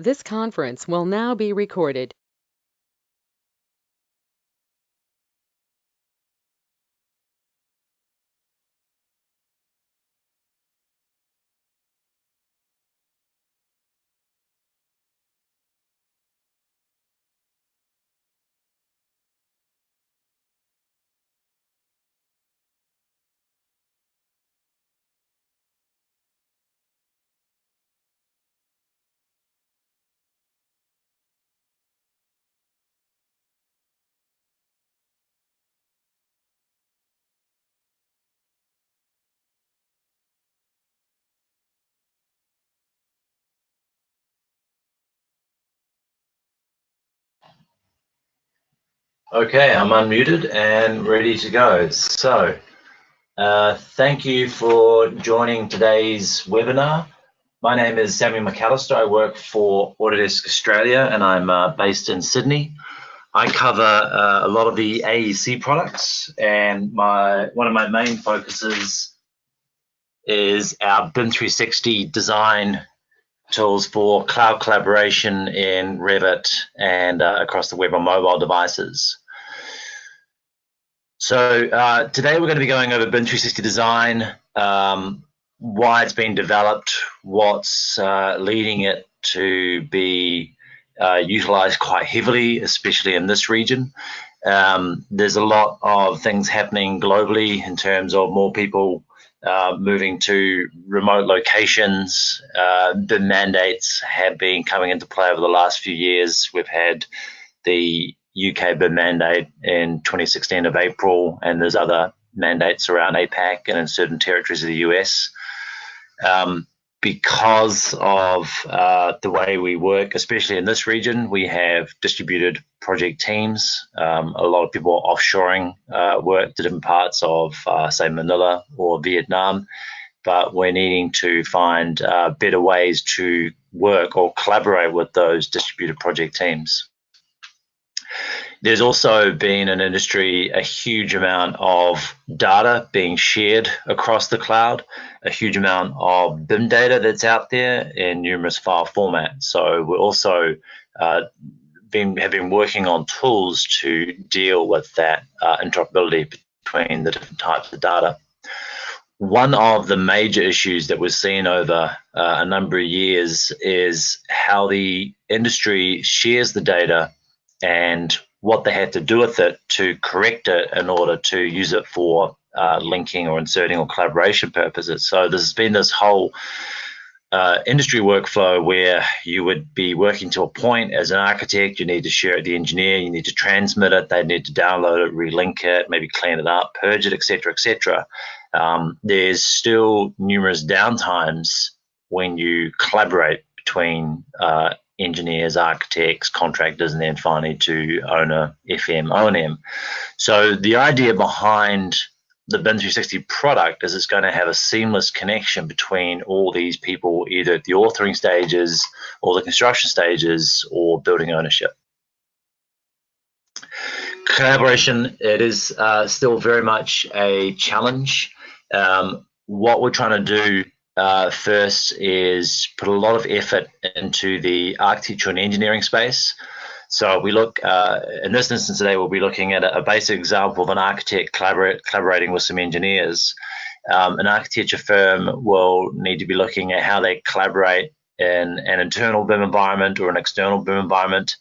This conference will now be recorded. Okay, I'm unmuted and ready to go. So, thank you for joining today's webinar. My name is Samuel McAllister. I work for Autodesk Australia and I'm based in Sydney. I cover a lot of the AEC products, and one of my main focuses is our BIM 360 design tools for cloud collaboration in Revit and across the web on mobile devices. So today we're going to be going over BIM 360 design, why it's been developed, what's leading it to be utilized quite heavily, especially in this region. There's a lot of things happening globally in terms of more people moving to remote locations. The mandates have been coming into play over the last few years. We've had the UK BIM mandate in 2016 of April, and there's other mandates around APAC and in certain territories of the US. Because of the way we work, especially in this region, we have distributed project teams. A lot of people are offshoring work to different parts of, say, Manila or Vietnam, but we're needing to find better ways to work or collaborate with those distributed project teams. There's also been in industry a huge amount of data being shared across the cloud, a huge amount of BIM data that's out there in numerous file formats. So we're also have been working on tools to deal with that interoperability between the different types of data. One of the major issues that we're seeing over a number of years is how the industry shares the data and what they have to do with it to correct it in order to use it for linking or inserting or collaboration purposes. So there's been this whole industry workflow where you would be working to a point as an architect, you need to share it with the engineer, you need to transmit it, they need to download it, relink it, maybe clean it up, purge it, etc., etc. There's still numerous downtimes when you collaborate between engineers, architects, contractors, and then finally to owner, FM, O&M. So the idea behind the BIM 360 product is it's going to have a seamless connection between all these people, either at the authoring stages or the construction stages or building ownership. Collaboration, it is still very much a challenge. What we're trying to do first is put a lot of effort into the architecture and engineering space. So we look, in this instance today, we'll be looking at a basic example of an architect collaborating with some engineers. An architecture firm will need to be looking at how they collaborate in an internal BIM environment or an external BIM environment.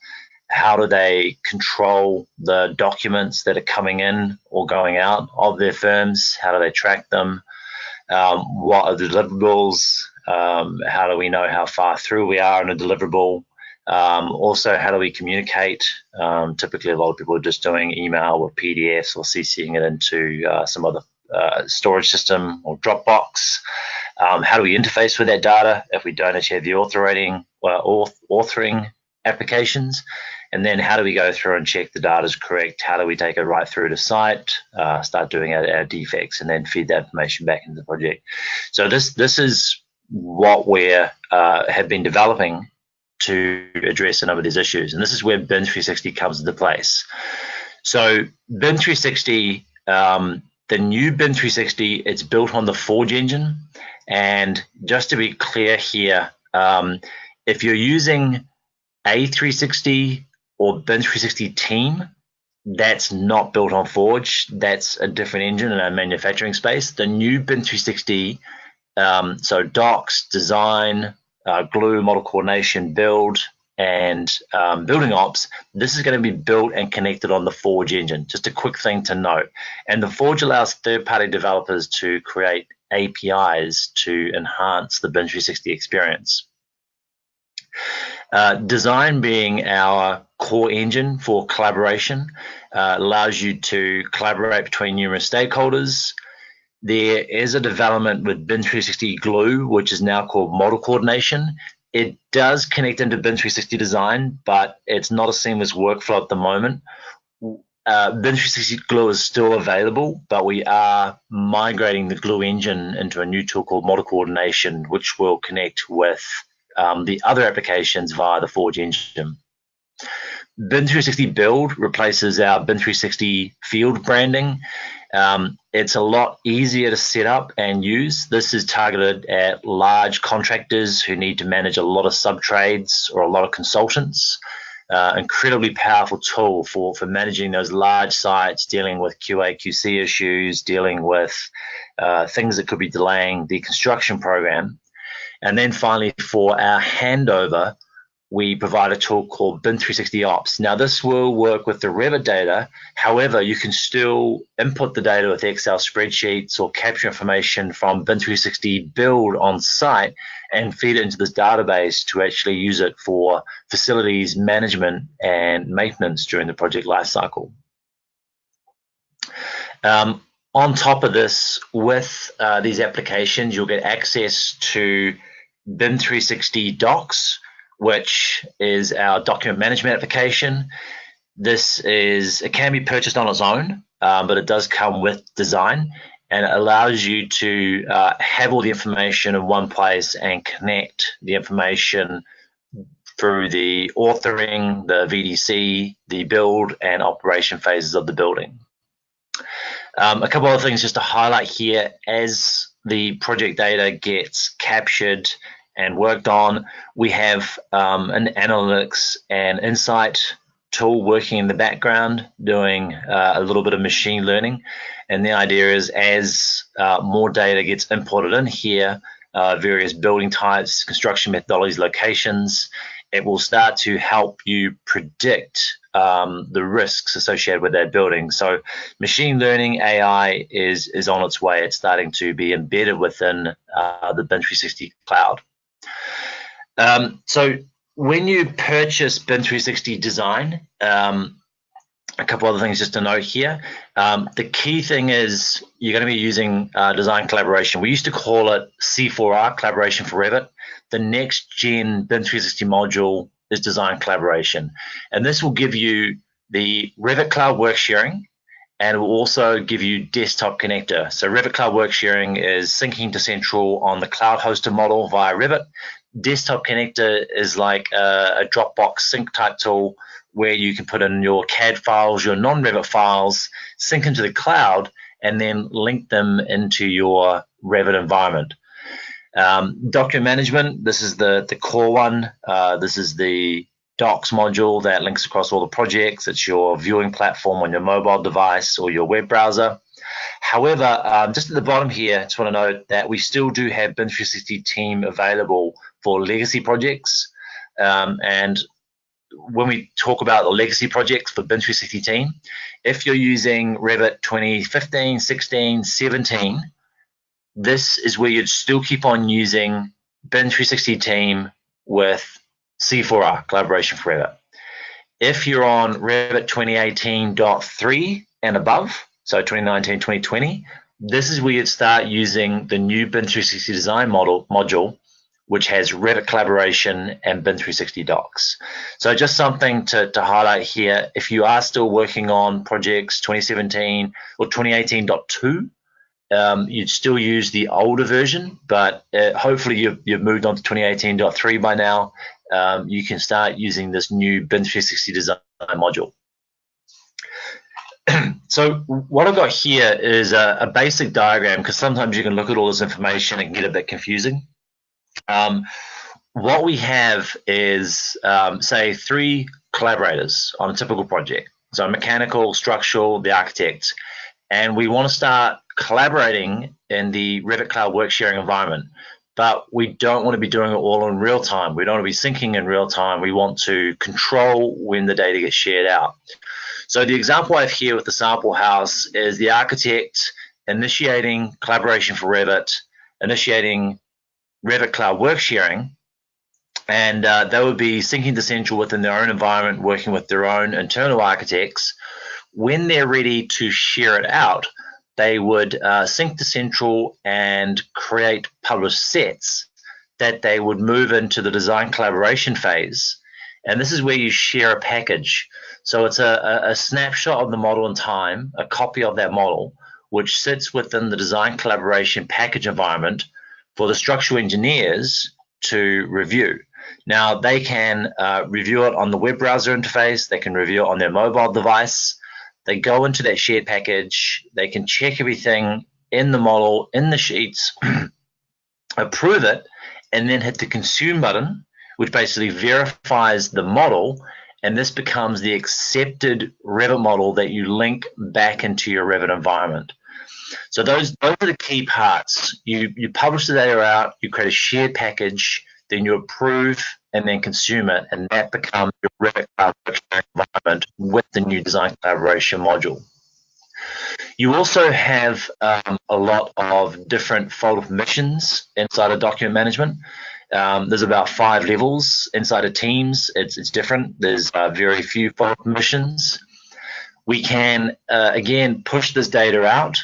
How do they control the documents that are coming in or going out of their firms? How do they track them? What are the deliverables? How do we know how far through we are in a deliverable? Also, how do we communicate? Typically, a lot of people are just doing email or PDFs or CCing it into some other storage system or Dropbox. How do we interface with that data if we don't actually have the authoring applications? And then how do we go through and check the data is correct? How do we take it right through to site, start doing our defects, and then feed that information back into the project? So this is what we have been developing to address a number of these issues. And this is where BIM 360 comes into place. So BIM 360, the new BIM 360, it's built on the Forge engine. And just to be clear here, if you're using A360 or BIM 360 team, that's not built on Forge. That's a different engine in a manufacturing space. The new BIM 360, so docs, design, glue, model coordination, build, and building ops, this is going to be built and connected on the Forge engine. Just a quick thing to note. And the Forge allows third-party developers to create APIs to enhance the BIM 360 experience. Design being our core engine for collaboration allows you to collaborate between numerous stakeholders. There is a development with BIM 360 Glue, which is now called model coordination. It does connect into BIM 360 design, but it's not a seamless workflow at the moment. BIM 360 Glue is still available, but we are migrating the Glue engine into a new tool called model coordination, which will connect with the other applications via the Forge engine. BIM 360 Build replaces our BIM 360 field branding. It's a lot easier to set up and use. This is targeted at large contractors who need to manage a lot of sub-trades or a lot of consultants. Incredibly powerful tool for managing those large sites, dealing with QA, QC issues, dealing with things that could be delaying the construction program. And then finally, for our handover, we provide a tool called BIM 360 Ops. Now, this will work with the Revit data. However, you can still input the data with Excel spreadsheets or capture information from BIM 360 Build on site and feed it into this database to actually use it for facilities management and maintenance during the project lifecycle. On top of this, with these applications, you'll get access to BIM 360 Docs, which is our document management application. It can be purchased on its own, but it does come with design, and it allows you to have all the information in one place and connect the information through the authoring, the VDC, the build, and operation phases of the building. A couple of things just to highlight here. As the project data gets captured and worked on, we have an analytics and insight tool working in the background doing a little bit of machine learning. And the idea is, as more data gets imported in here, various building types, construction methodologies, locations, it will start to help you predict the risks associated with that building. So machine learning AI is on its way. It's starting to be embedded within the BIM 360 cloud. So when you purchase BIM 360 Design, a couple other things just to note here. The key thing is you're going to be using design collaboration. We used to call it C4R, collaboration for Revit. The next gen BIM 360 module is design collaboration. And this will give you the Revit Cloud Work sharing, and it will also give you desktop connector. So Revit Cloud Work sharing is syncing to central on the cloud hosted model via Revit. Desktop connector is like a Dropbox sync type tool where you can put in your CAD files, your non-Revit files, sync into the cloud, and then link them into your Revit environment. Document management, this is the core one. This is the Docs module that links across all the projects. It's your viewing platform on your mobile device or your web browser. However, just at the bottom here, I just want to note that we still do have BIM 360 Team available for legacy projects. And when we talk about the legacy projects for BIM 360 Team, if you're using Revit 2015, 16, 17, this is where you'd still keep on using BIM 360 Team with C4R, collaboration for Revit. If you're on Revit 2018.3 and above, so 2019, 2020, this is where you'd start using the new BIM 360 Design module, which has Revit collaboration and BIM 360 Docs. So just something to highlight here. If you are still working on projects 2017 or 2018.2, you'd still use the older version, but hopefully you've moved on to 2018.3 by now. You can start using this new BIM 360 Design module. So what I've got here is a basic diagram, because sometimes you can look at all this information and get a bit confusing. what we have is, say, 3 collaborators on a typical project. So mechanical, structural, the architect. And we want to start collaborating in the Revit Cloud Work sharing environment. But we don't want to be doing it all in real time. We don't want to be syncing in real time. We want to control when the data gets shared out. So the example I have here with the sample house is the architect initiating collaboration for Revit, initiating Revit Cloud Work sharing, and they would be syncing to central within their own environment, working with their own internal architects. When they're ready to share it out, they would sync to central and create published sets that they would move into the design collaboration phase. And this is where you share a package. So it's a snapshot of the model in time, a copy of that model, which sits within the design collaboration package environment for the structural engineers to review. Now, they can review it on the web browser interface. They can review it on their mobile device. They go into that shared package. They can check everything in the model, in the sheets, approve it, and then hit the consume button, which basically verifies the model. And this becomes the accepted Revit model that you link back into your Revit environment. So those are the key parts. You publish the data out, you create a shared package, then you approve and then consume it, and that becomes your Revit Cloud Work sharing environment with the new design collaboration module. You also have a lot of different folder permissions inside of document management. There's about 5 levels inside of Teams. It's different. There's very few folder permissions. We can, again, push this data out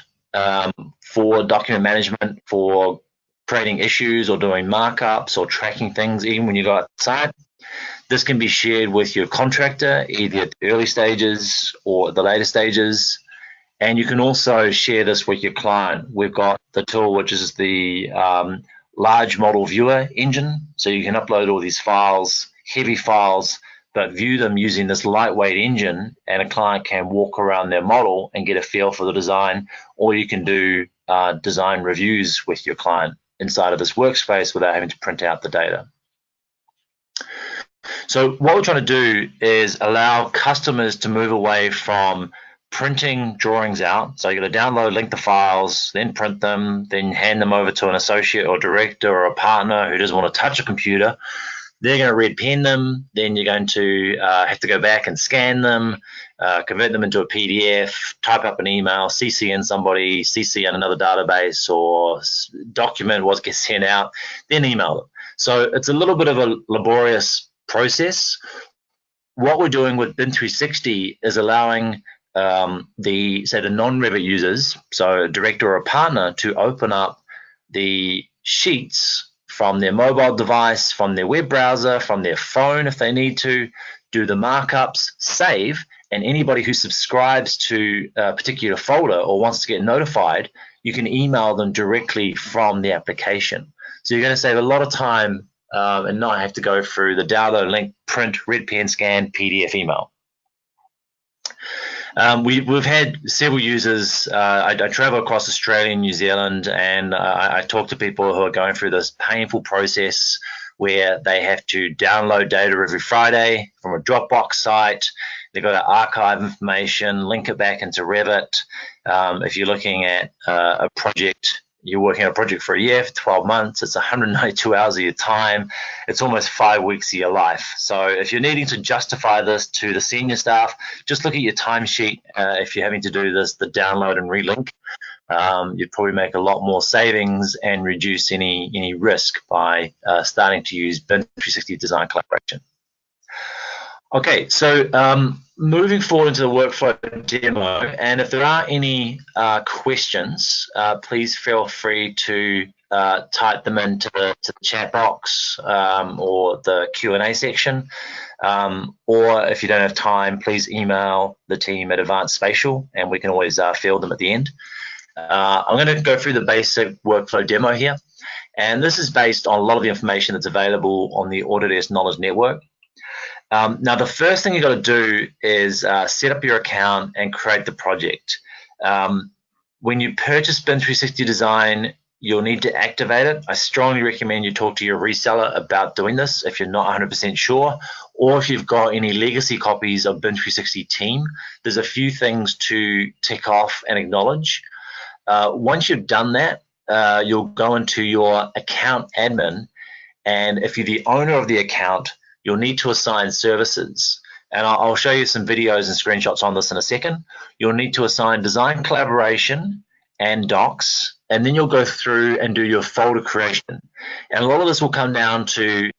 for document management, for creating issues or doing markups or tracking things, even when you go outside. This can be shared with your contractor, either at the early stages or the later stages. And you can also share this with your client. We've got the tool, which is the large model viewer engine. So you can upload all these files, heavy files, but view them using this lightweight engine, and a client can walk around their model and get a feel for the design, or you can do design reviews with your client inside of this workspace without having to print out the data. So what we're trying to do is allow customers to move away from printing drawings out. So you're going to download, link the files, then print them, then hand them over to an associate or director or a partner who doesn't want to touch a computer. They're going to red pen them, then you're going to have to go back and scan them, convert them into a PDF, type up an email, CC in somebody, CC in another database, or document what gets sent out, then email them. So it's a little bit of a laborious process. What we're doing with BIM 360 is allowing the non-Revit users, so a director or a partner, to open up the sheets from their mobile device, from their web browser, from their phone if they need to, do the markups, save, and anybody who subscribes to a particular folder or wants to get notified, you can email them directly from the application. So you're going to save a lot of time and not have to go through the download, link, print, red pen, scan, PDF, email. We've had several users. I travel across Australia and New Zealand, and I talk to people who are going through this painful process where they have to download data every Friday from a Dropbox site. They've got to archive information, link it back into Revit. If you're looking at a project, you're working on a project for a year, for 12 months, it's 192 hours of your time. It's almost 5 weeks of your life. So if you're needing to justify this to the senior staff, just look at your timesheet. If you're having to do this, the download and relink, you'd probably make a lot more savings and reduce any risk by starting to use BIM 360 Design Collaboration. Okay, so moving forward into the workflow demo, and if there are any questions, please feel free to type them into the chat box or the Q&A section, or if you don't have time, please email the team at Advanced Spatial, and we can always field them at the end. I'm going to go through the basic workflow demo here, and this is based on a lot of the information that's available on the Autodesk Knowledge Network. Now, the first thing you've got to do is set up your account and create the project. When you purchase BIM 360 Design, you'll need to activate it. I strongly recommend you talk to your reseller about doing this if you're not 100% sure, or if you've got any legacy copies of BIM 360 Team. There's a few things to tick off and acknowledge. Once you've done that, you'll go into your account admin, and if you're the owner of the account, you'll need to assign services. And I'll show you some videos and screenshots on this in a second. You'll need to assign design collaboration and docs, and then you'll go through and do your folder creation. And a lot of this will come down to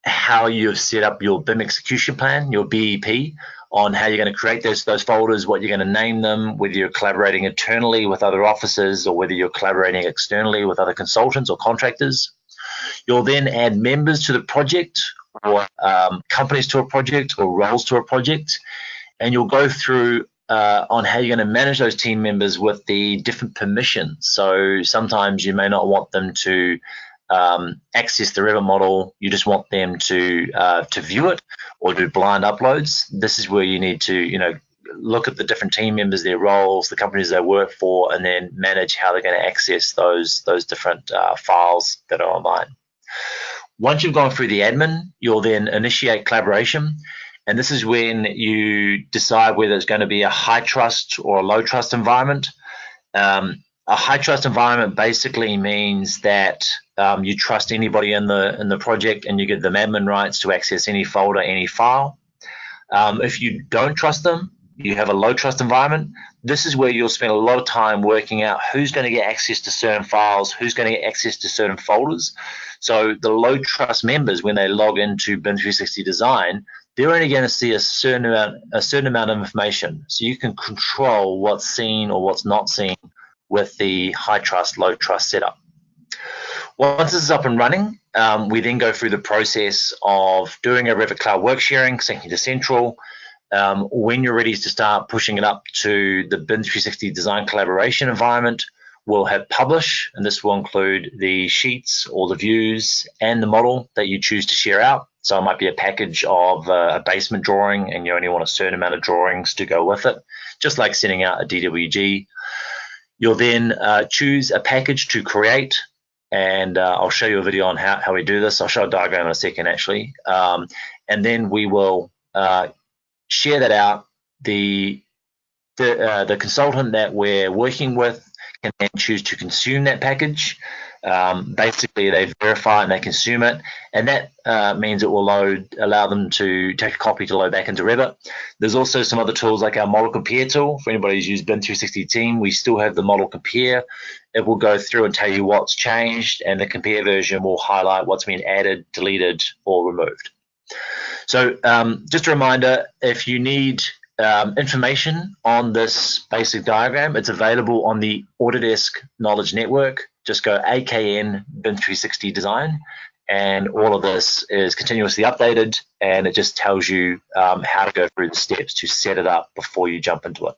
how you've set up your BIM execution plan, your BEP, on how you're going to create those folders, what you're going to name them, whether you're collaborating internally with other offices or whether you're collaborating externally with other consultants or contractors. You'll then add members to the project, or companies to a project, or roles to a project, and you'll go through on how you're going to manage those team members with the different permissions. So sometimes you may not want them to access the Revit model, you just want them to view it or do blind uploads. This is where you need to look at the different team members, their roles, the companies they work for, and then manage how they're going to access those different files that are online. Once you've gone through the admin, you'll then initiate collaboration. And this is when you decide whether it's going to be a high trust or a low trust environment. A high trust environment basically means that you trust anybody in the project and you give them admin rights to access any folder, any file. If you don't trust them, you have a low trust environment. This is where you'll spend a lot of time working out who's going to get access to certain files, who's going to get access to certain folders. So the low trust members, when they log into BIM 360 Design, they're only going to see a certain amount of information. So you can control what's seen or what's not seen with the high trust, low trust setup. Once this is up and running, we then go through the process of doing a Revit Cloud Work sharing, syncing to Central. When you're ready to start pushing it up to the BIM 360 Design Collaboration environment, we'll have publish, and this will include the sheets or the views and the model that you choose to share out. So it might be a package of a basement drawing and you only want a certain amount of drawings to go with it, just like sending out a DWG. You'll then choose a package to create, and I'll show you a video on how we do this. I'll show a diagram in a second, actually. And then we will share that out. The consultant that we're working with can then choose to consume that package. Basically, they verify and they consume it, and that means it will allow them to take a copy to load back into Revit. There's also some other tools like our model compare tool. For anybody who's used BIM 360 Team, we still have the model compare. It will go through and tell you what's changed, and the compare version will highlight what's been added, deleted, or removed. So just a reminder, if you need information on this basic diagram, it's available on the Autodesk Knowledge Network. Just go AKN BIM 360 Design, and all of this is continuously updated, and it just tells you how to go through the steps to set it up before you jump into it.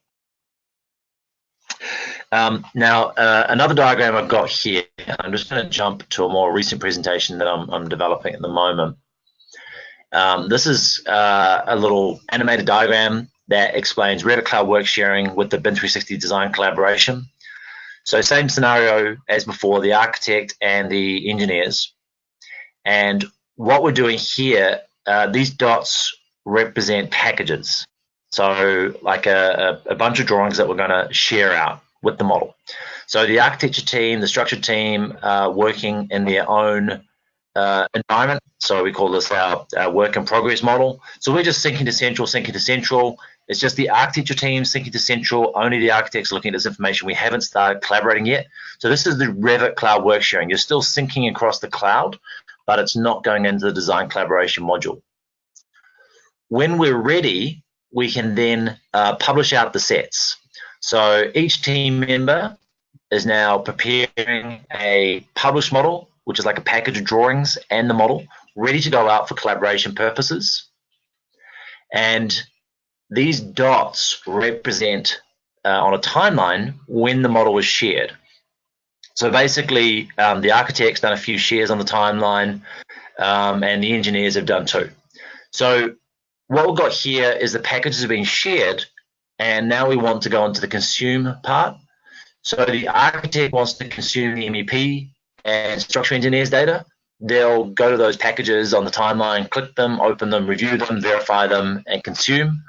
Now, another diagram I've got here, I'm just going to jump to a more recent presentation that I'm developing at the moment. This is a little animated diagram that explains Revit Cloud Work sharing with the BIM 360 Design Collaboration. So same scenario as before, the architect and the engineers. And what we're doing here, these dots represent packages. So like a bunch of drawings that we're going to share out with the model. So the architecture team, the structure team working in their own environment. So we call this our work in progress model. So we're just syncing to central, syncing to central. It's just the architecture team syncing to central. Only the architects are looking at this information. We haven't started collaborating yet. So this is the Revit Cloud Work sharing. You're still syncing across the cloud, but it's not going into the design collaboration module. When we're ready, we can then publish out the sets. So each team member is now preparing a published model, which is like a package of drawings and the model, ready to go out for collaboration purposes. And these dots represent on a timeline when the model was shared. So basically, the architect's done a few shares on the timeline, and the engineers have done too. So what we've got here is the packages have been shared, and now we want to go into the consume part. So the architect wants to consume the MEP and structural engineer's data. They'll go to those packages on the timeline, click them, open them, review them, verify them, and consume.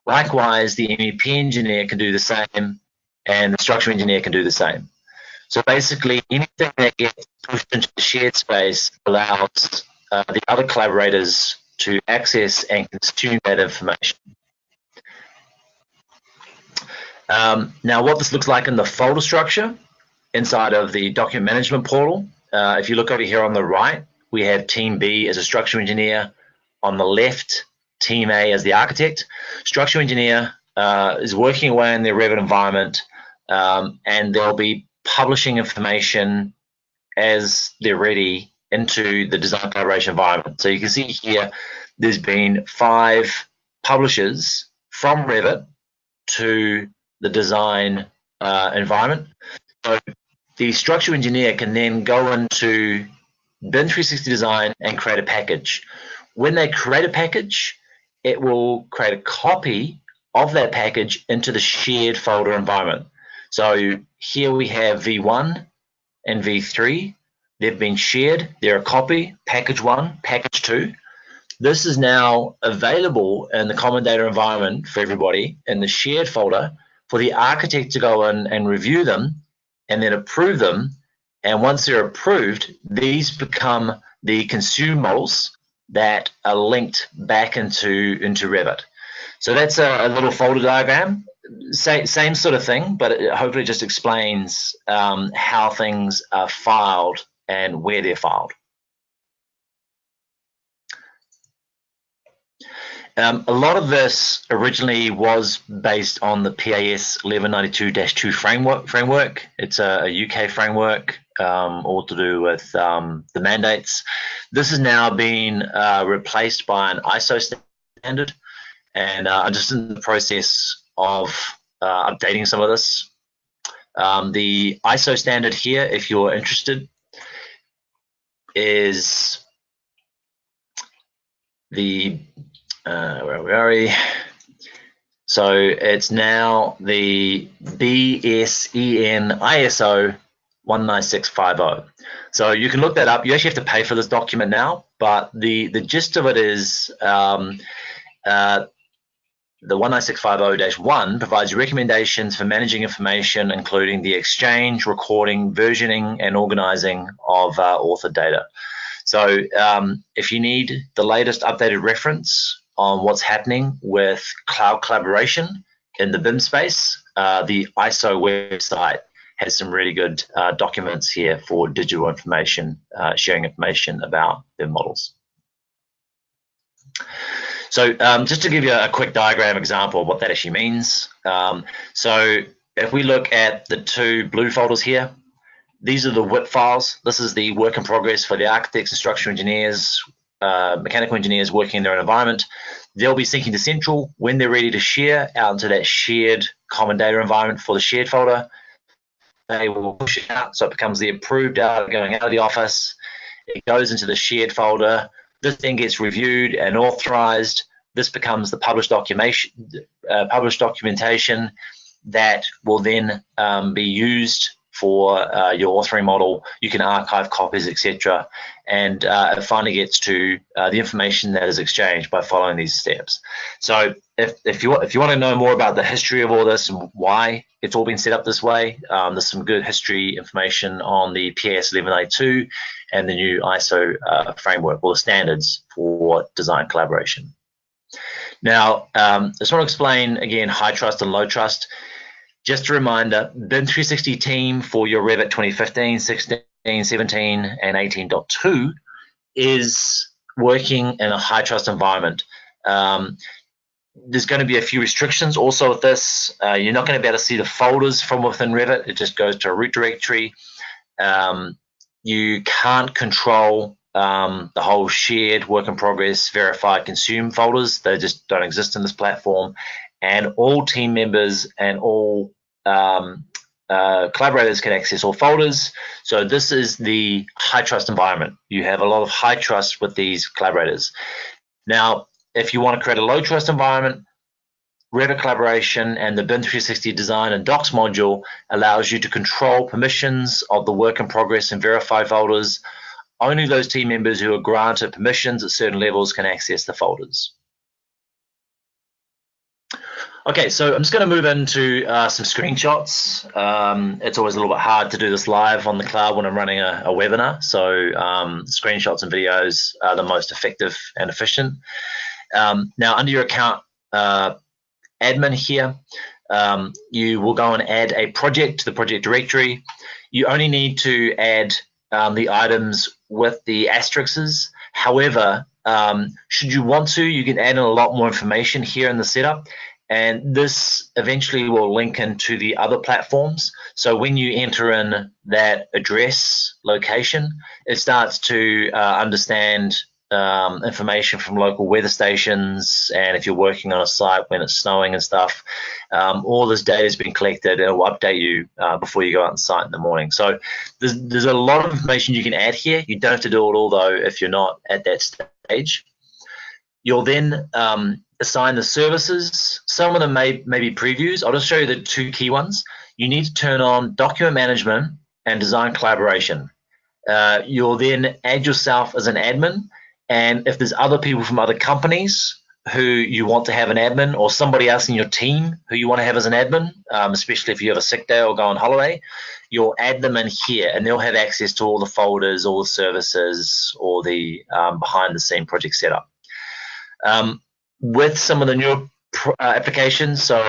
Likewise, the MEP engineer can do the same, and the structural engineer can do the same. So basically, anything that gets pushed into the shared space allows the other collaborators to access and consume that information. Now, what this looks like in the folder structure inside of the document management portal, if you look over here on the right, we have Team B as a structural engineer. On the left, Team A as the architect. Structural engineer is working away in their Revit environment, and they'll be publishing information as they're ready into the design collaboration environment. So you can see here, there's been 5 publishes from Revit to the design environment. So the structural engineer can then go into BIM 360 Design and create a package. When they create a package, it will create a copy of that package into the shared folder environment. So here we have V1 and V3. They've been shared. They're a copy, package 1, package 2. This is now available in the common data environment for everybody in the shared folder for the architect to go in and review them and then approve them. And once they're approved, these become the consume models that are linked back into Revit. So that's a little folder diagram. Same sort of thing, but it hopefully just explains how things are filed and where they're filed. A lot of this originally was based on the PAS 1192-2 framework. It's a UK framework, all to do with the mandates. This has now been replaced by an ISO standard, and I'm just in the process of updating some of this. The ISO standard here, if you're interested, is the where are we? So it's now the BSEN ISO 19650. So you can look that up. You actually have to pay for this document now, but the gist of it is the 19650-1 provides recommendations for managing information, including the exchange, recording, versioning, and organizing of author data. So if you need the latest updated reference on what's happening with cloud collaboration in the BIM space, the ISO website has some really good documents here for digital information, sharing information about BIM models. So just to give you a quick diagram example of what that actually means. So if we look at the 2 blue folders here, these are the WIP files. This is the work in progress for the architects and structural engineers, mechanical engineers working in their own environment. They'll be syncing to central when they're ready to share out into that shared common data environment for the shared folder. They will push it out, so it becomes the approved data going out of the office. It goes into the shared folder. This then gets reviewed and authorized. This becomes the published documentation that will then be used for your authoring model. You can archive copies, etc., and it finally gets to the information that is exchanged by following these steps. So if you want to know more about the history of all this and why it's all been set up this way, there's some good history information on the PAS 1192 and the new ISO framework, or the standards for design collaboration. Now, I just want to explain again high trust and low trust. Just a reminder, BIM 360 team for your Revit 2015, 16, 17, and 18.2 is working in a high trust environment. There's going to be a few restrictions also with this. You're not going to be able to see the folders from within Revit. It just goes to a root directory. You can't control the whole shared work in progress, verify, consume folders. They just don't exist in this platform. And all team members and all collaborators can access all folders. So this is the high trust environment. You have a lot of high trust with these collaborators. Now, if you want to create a low trust environment, Revit Collaboration and the BIM 360 Design and Docs module allows you to control permissions of the work in progress and verified folders. Only those team members who are granted permissions at certain levels can access the folders. Okay, so I'm just going to move into some screenshots. It's always a little bit hard to do this live on the cloud when I'm running a webinar, so screenshots and videos are the most effective and efficient. Now, under your account admin here, you will go and add a project to the project directory. You only need to add the items with the asterisks. However, should you want to, you can add in a lot more information here in the setup, and this eventually will link into the other platforms. So when you enter in that address location, it starts to understand information from local weather stations, and if you're working on a site when it's snowing and stuff, all this data has been collected and it will update you before you go out on site in the morning. So there's a lot of information you can add here. You don't have to do it all though if you're not at that stage. You'll then assign the services. Some of them may be previews. I'll just show you the two key ones. You need to turn on document management and design collaboration. You'll then add yourself as an admin. And if there's other people from other companies who you want to have an admin, or somebody else in your team who you want to have as an admin, especially if you have a sick day or go on holiday, you'll add them in here and they'll have access to all the folders, all the services, or the behind the scene project setup. With some of the newer applications, so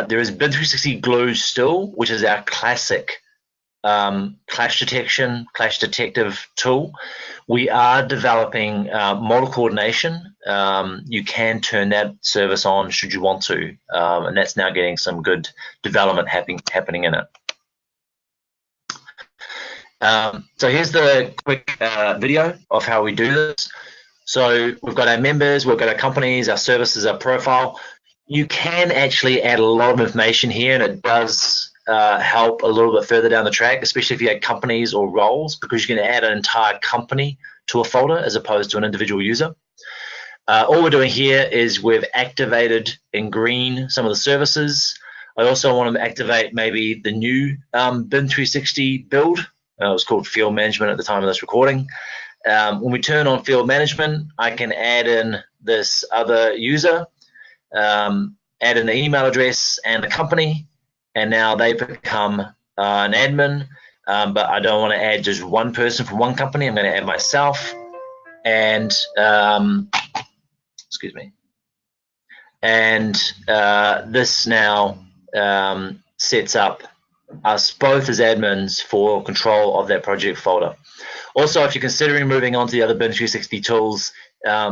there is BIM 360 Glue still, which is our classic clash detective tool. We are developing model coordination. You can turn that service on should you want to, and that's now getting some good development happening in it. So here's the quick video of how we do this. So we've got our members, we've got our companies, our services, our profile. You can actually add a lot of information here, and it does help a little bit further down the track, especially if you had companies or roles, because you can add an entire company to a folder as opposed to an individual user. All we're doing here is we've activated in green some of the services. I also want to activate maybe the new BIM 360 build. It was called Field Management at the time of this recording. When we turn on Field Management, I can add in this other user, add in the email address and the company, and now they become an admin. But I don't want to add just one person from one company. I'm going to add myself, and excuse me. And this now sets up us both as admins for control of that project folder. Also, if you're considering moving on to the other BIM 360 tools,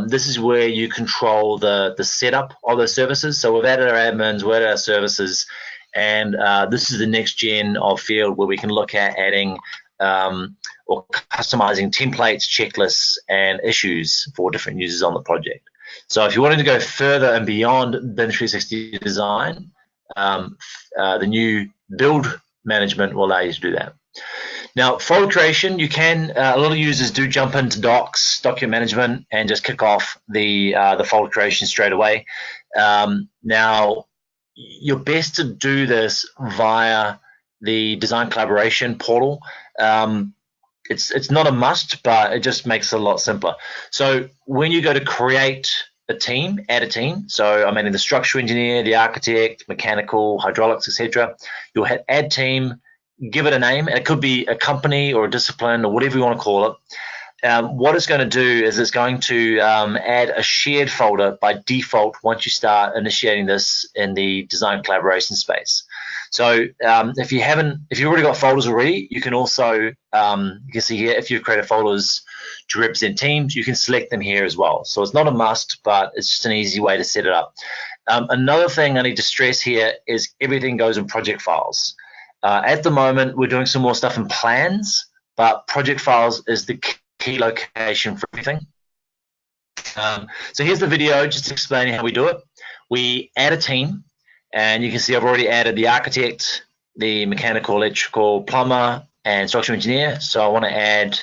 this is where you control the setup of those services. So we've added our admins, we've added our services, and this is the next gen of field where we can look at adding or customizing templates, checklists, and issues for different users on the project. So if you wanted to go further and beyond BIM 360 design, the new build management will allow you to do that. Now, folder creation, you can, a lot of users do jump into docs, document management, and just kick off the folder creation straight away. Now, you're best to do this via the design collaboration portal. It's not a must, but it just makes it a lot simpler. So when you go to create a team, add a team, so I'm adding the structural engineer, the architect, mechanical, hydraulics, etc. You'll hit add team, give it a name. It could be a company or a discipline or whatever you want to call it. What it's going to do is it's going to add a shared folder by default once you start initiating this in the design collaboration space. So if you've already got folders already, you can also, you can see here, if you've created folders to represent teams, you can select them here as well. So it's not a must, but it's just an easy way to set it up. Another thing I need to stress here is everything goes in project files. At the moment, we're doing some more stuff in plans, but project files is the key location for everything. So here's the video just explaining how we do it. We add a team, and you can see I've already added the architect, the mechanical, electrical, plumber, and structural engineer. So I want to add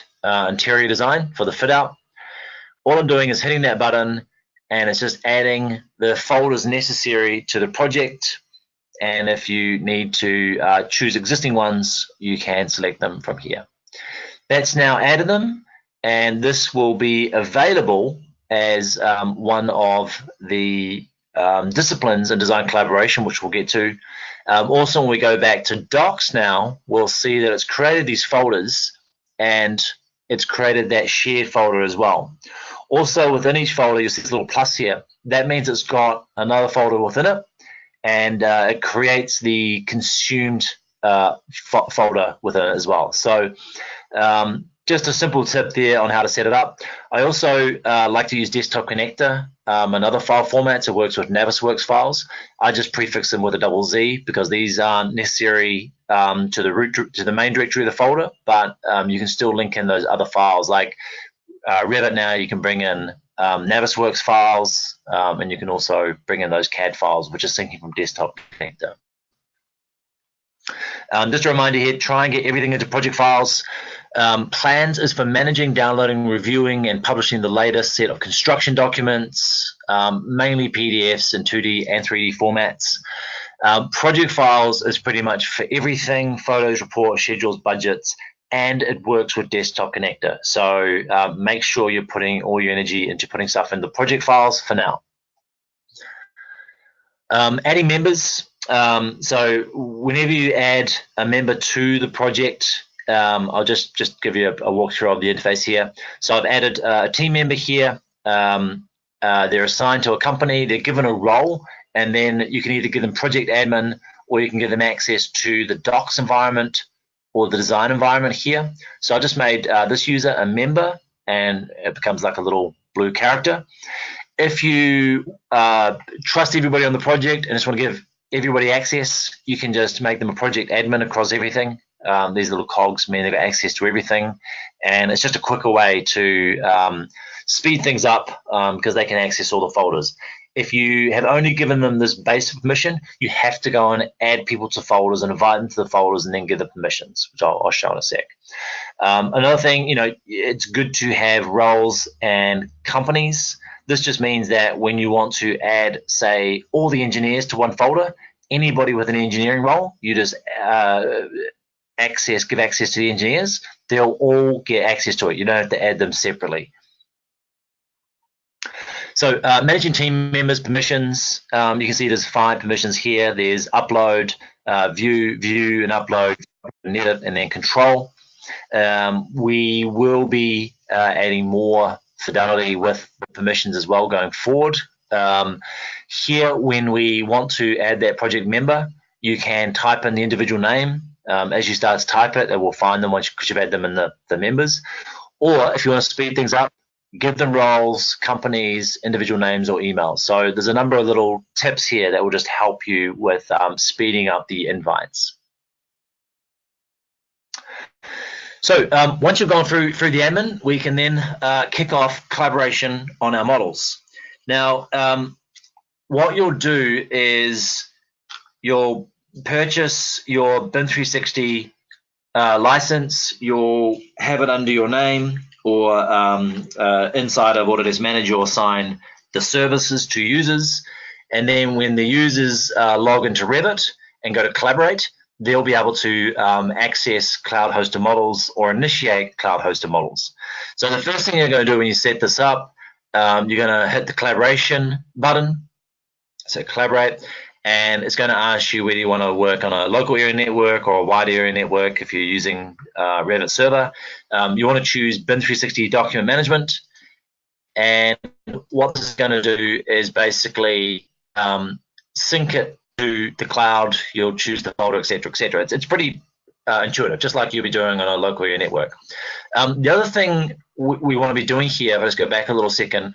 interior design for the fit out. All I'm doing is hitting that button, and it's just adding the folders necessary to the project. And if you need to choose existing ones, you can select them from here. That's now added them, and this will be available as one of the disciplines in design collaboration, which we'll get to. Also, when we go back to docs now, we'll see that it's created these folders, and it's created that shared folder as well. Also, within each folder, you see this little plus here. That means it's got another folder within it, and it creates the consumed folder within it as well. So just a simple tip there on how to set it up. I also like to use Desktop Connector, another file format. It works with Navisworks files. I just prefix them with a "Z" because these aren't necessary to the main directory of the folder, but you can still link in those other files. Like Revit now, you can bring in Navisworks files, and you can also bring in those CAD files, which is syncing from Desktop Connector. Just a reminder here, try and get everything into project files. Plans is for managing, downloading, reviewing, and publishing the latest set of construction documents, mainly PDFs in 2D and 3D formats. Project files is pretty much for everything: photos, reports, schedules, budgets, and it works with Desktop Connector. So make sure you're putting all your energy into putting stuff in the project files for now. Adding members. So whenever you add a member to the project, I'll just give you a walkthrough of the interface here. So I've added a team member here. They're assigned to a company. They're given a role, and then you can either give them project admin, or you can give them access to the docs environment or the design environment here. So I just made this user a member, and it becomes like a little blue character. If you trust everybody on the project and just want to give everybody access, you can just make them a project admin across everything. These little cogs mean they've got access to everything, and it's just a quicker way to speed things up because they can access all the folders. If you have only given them this basic permission, you have to go and add people to folders and invite them to the folders and then give them permissions, which I'll show in a sec. Another thing, it's good to have roles and companies. This just means that when you want to add, say, all the engineers to one folder, anybody with an engineering role, you just give access to the engineers. They'll all get access to it. You don't have to add them separately. So managing team members' permissions, you can see there's 5 permissions here. There's upload, view and upload, edit, and then control. We will be adding more fidelity with the permissions as well going forward. Here, when we want to add that project member, you can type in the individual name. As you start to type it, it will find them once you've added them in the members. Or if you want to speed things up, give them roles, companies, individual names, or emails. So there's a number of little tips here that will just help you with speeding up the invites. So once you've gone through the admin, we can then kick off collaboration on our models. Now, what you'll do is you'll purchase your BIM 360 license. You'll have it under your name, or inside of Autodesk Manager, you'll assign the services to users. And then when the users log into Revit and go to collaborate, they'll be able to access cloud hosted models or initiate cloud hosted models. So the first thing you're going to do when you set this up, you're going to hit the collaboration button, so collaborate, and it's going to ask you whether you want to work on a local area network or a wide area network if you're using Revit Server. You want to choose BIM 360 document management, and what this is going to do is basically sync it to the cloud. You'll choose the folder, etc., etc. It's pretty intuitive, just like you'll be doing on a local area network. The other thing we want to be doing here, if I just go back a little second,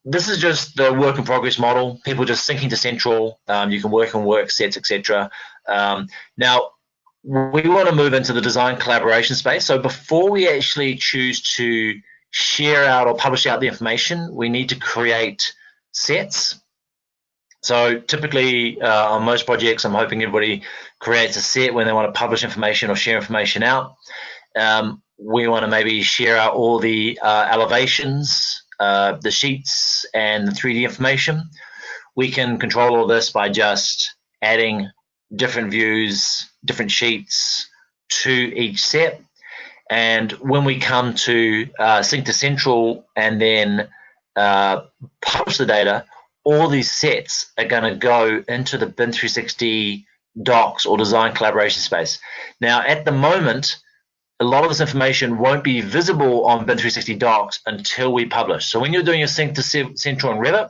this is just the work in progress model. People just syncing to central. You can work on work sets, etc. Now, we want to move into the design collaboration space. So before we actually choose to share out or publish out the information, we need to create sets. So typically on most projects, I'm hoping everybody creates a set when they want to publish information or share information out. We want to maybe share out all the elevations the sheets and the 3D information. We can control all this by just adding different views, different sheets to each set. And when we come to sync to central and then publish the data, all these sets are going to go into the BIM 360 docs or design collaboration space. Now, at the moment, a lot of this information won't be visible on BIM 360 docs until we publish. So when you're doing your sync to central in Revit,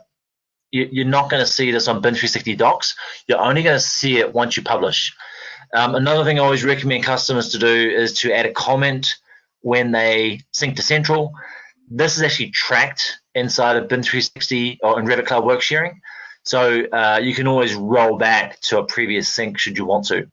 you're not going to see this on BIM 360 docs. You're only going to see it once you publish. Another thing I always recommend customers to do is to add a comment when they sync to central. This is actually tracked inside of BIM 360 or in Revit Cloud Work sharing. So you can always roll back to a previous sync should you want to.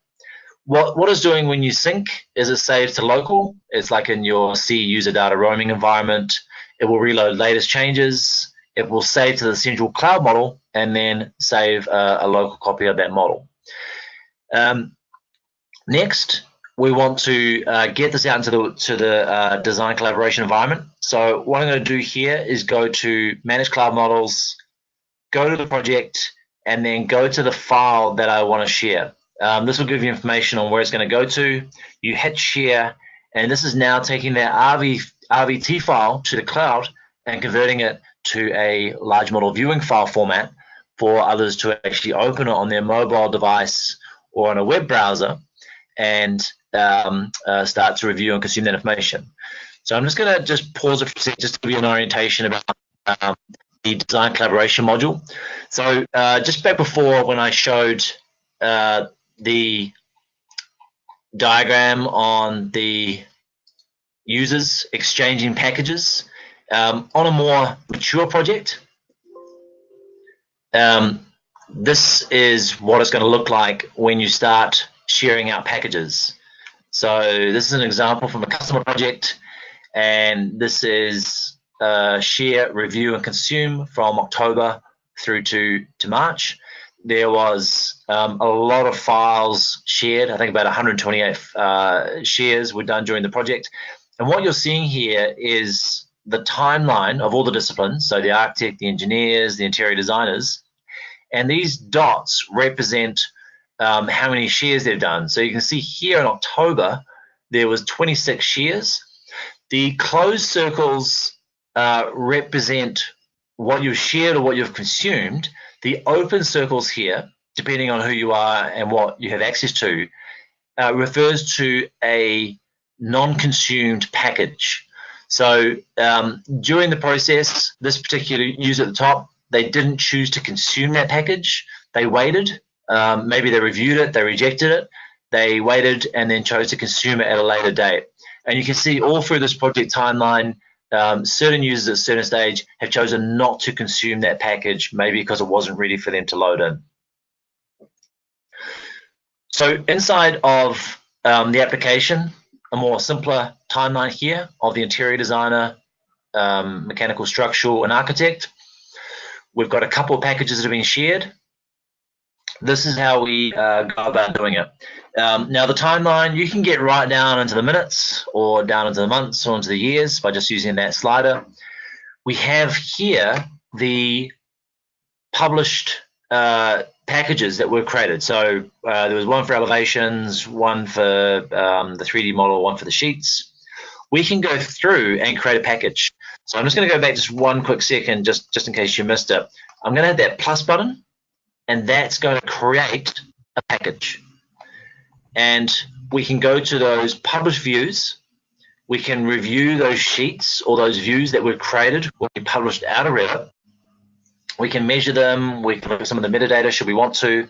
What it's doing when you sync is it saves to local. It's like in your C user data roaming environment. It will reload latest changes. It will save to the central cloud model and then save a local copy of that model. Next, we want to get this out into the design collaboration environment. So what I'm going to do here is go to Manage Cloud Models, go to the project, and then go to the file that I want to share. This will give you information on where it's going to go to. You hit share, and this is now taking that RVT file to the cloud and converting it to a large model viewing file format for others to actually open it on their mobile device or on a web browser and start to review and consume that information. So I'm just going to just pause it for a second just to give you an orientation about the design collaboration module. So just back before when I showed the diagram on the users exchanging packages on a more mature project, this is what it's going to look like when you start sharing out packages. So this is an example from a customer project, and this is share, review, and consume from October through to March. There was a lot of files shared. I think about 128 shares were done during the project. And what you're seeing here is the timeline of all the disciplines, so the architect, the engineers, the interior designers, and these dots represent how many shares they've done. So you can see here in October, there was 26 shares. The closed circles represent what you've shared or what you've consumed. The open circles here, depending on who you are and what you have access to, refers to a non-consumed package. So during the process, this particular user at the top, they didn't choose to consume that package. They waited. Maybe they reviewed it, they rejected it, they waited and then chose to consume it at a later date. And you can see all through this project timeline, certain users at a certain stage have chosen not to consume that package, maybe because it wasn't ready for them to load in. So inside of the application, a more simpler timeline here of the interior designer, mechanical, structural, and architect. We've got a couple of packages that have been shared. This is how we go about doing it. Now the timeline, you can get right down into the minutes or down into the months or into the years by just using that slider. We have here the published packages that were created. So there was one for elevations, one for the 3D model, one for the sheets. We can go through and create a package. So I'm just going to go back just one quick second, just in case you missed it. I'm going to hit that plus button, and that's going to create a package. And we can go to those published views. We can review those sheets or those views that were created when we published out of Revit. We can measure them. We can look at some of the metadata should we want to.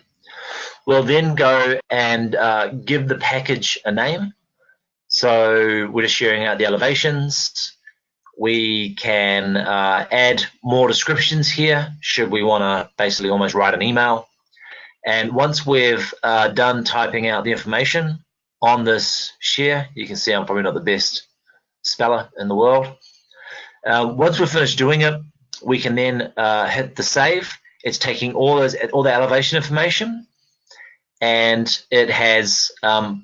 We'll then go and give the package a name. So we're just sharing out the elevations. We can add more descriptions here should we want to basically almost write an email. And once we've done typing out the information on this share, you can see I'm probably not the best speller in the world. Once we're finished doing it, we can then hit the save. It's taking all the elevation information, and it has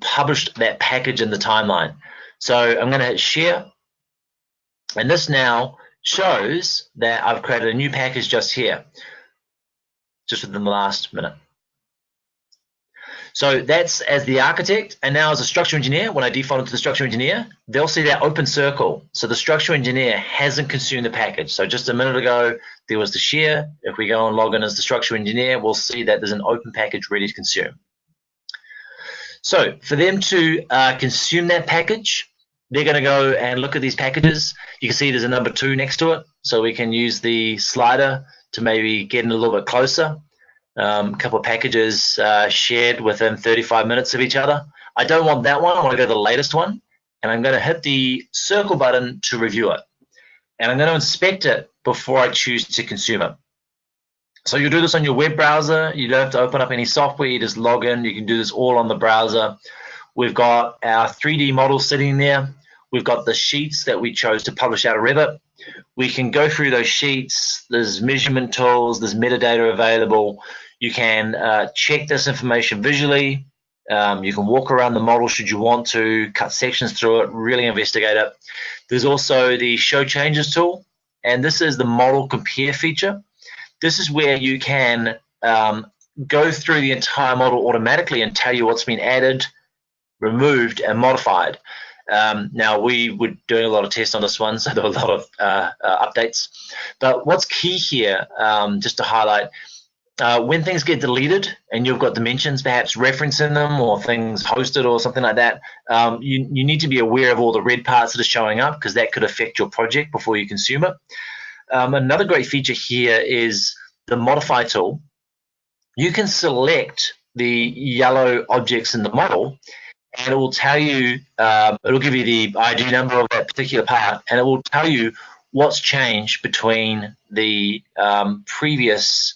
published that package in the timeline. So I'm going to hit share, and this now shows that I've created a new package just here, just within the last minute. So that's as the architect, and now as a structural engineer, when I default into the structural engineer, they'll see that open circle. So the structural engineer hasn't consumed the package. So just a minute ago, there was the share. If we go and log in as the structural engineer, we'll see that there's an open package ready to consume. So for them to consume that package, they're going to go and look at these packages. You can see there's a number 2 next to it. So we can use the slider to maybe get in a little bit closer. A couple of packages shared within 35 minutes of each other. I don't want that one. I want to go to the latest one. And I'm going to hit the circle button to review it. And I'm going to inspect it before I choose to consume it. So you'll do this on your web browser. You don't have to open up any software. You just log in. You can do this all on the browser. We've got our 3D model sitting there. We've got the sheets that we chose to publish out of Revit. We can go through those sheets. There's measurement tools. There's metadata available. You can check this information visually. You can walk around the model should you want to, cut sections through it, really investigate it. There's also the Show Changes tool, and this is the Model Compare feature. This is where you can go through the entire model automatically and tell you what's been added, removed, and modified. Now, we were doing a lot of tests on this one, so there were a lot of updates. But what's key here, just to highlight, when things get deleted and you've got dimensions perhaps referencing them or things hosted or something like that, you need to be aware of all the red parts that are showing up because that could affect your project before you consume it. Another great feature here is the Modify tool. You can select the yellow objects in the model and it will tell you, it'll give you the ID number of that particular part, and it will tell you what's changed between the previous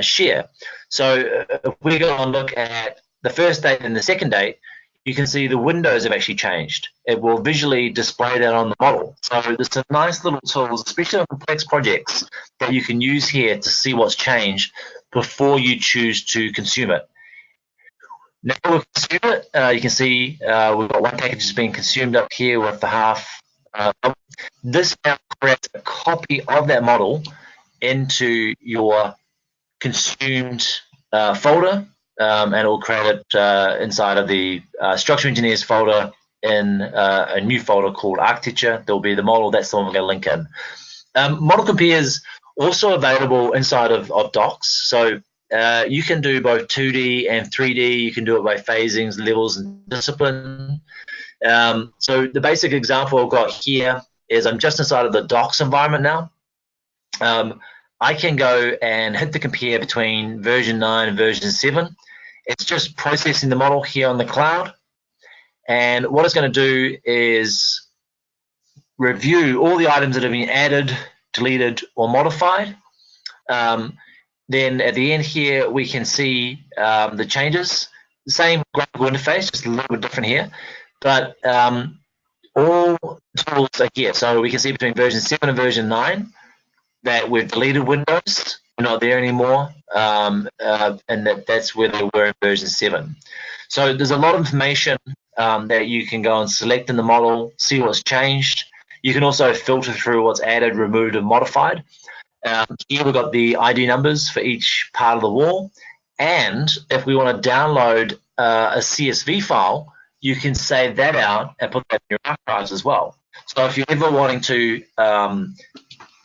share. So if we go and look at the first date and the second date, you can see the windows have actually changed. It will visually display that on the model. So there's some nice little tools, especially on complex projects, that you can use here to see what's changed before you choose to consume it. Now we've consumed it. You can see we've got one package that's being consumed up here with the half. This now creates a copy of that model into your consumed folder, and it will create it inside of the structural engineers folder in a new folder called architecture. There'll be the model. That's the one we're going to link in. Model compare is also available inside of docs. So you can do both 2D and 3D. You can do it by phasings, levels, and discipline. So the basic example I've got here is I'm just inside of the docs environment now. I can go and hit the compare between version 9 and version 7. It's just processing the model here on the cloud. And what it's going to do is review all the items that have been added, deleted, or modified. Then at the end here, we can see the changes. The same graphical interface, just a little bit different here. But all tools are here. So we can see between version 7 and version 9 that we've deleted windows, they're not there anymore, and that's where they were in version 7. So there's a lot of information that you can go and select in the model, see what's changed. You can also filter through what's added, removed, and modified. Here we've got the ID numbers for each part of the wall, and if we want to download a CSV file, you can save that out and put that in your archives as well. So if you're ever wanting to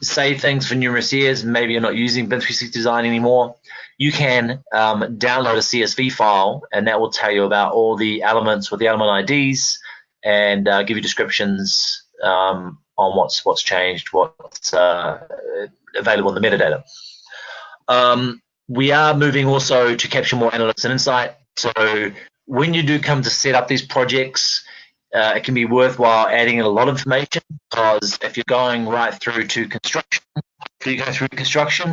save things for numerous years, maybe you're not using BIM 360 Design anymore, you can download a CSV file, and that will tell you about all the elements with the element IDs and give you descriptions on what's changed, what's available in the metadata. We are moving also to capture more analytics and insight. So when you do come to set up these projects, it can be worthwhile adding in a lot of information, because if you're going right through to construction, after you go through construction,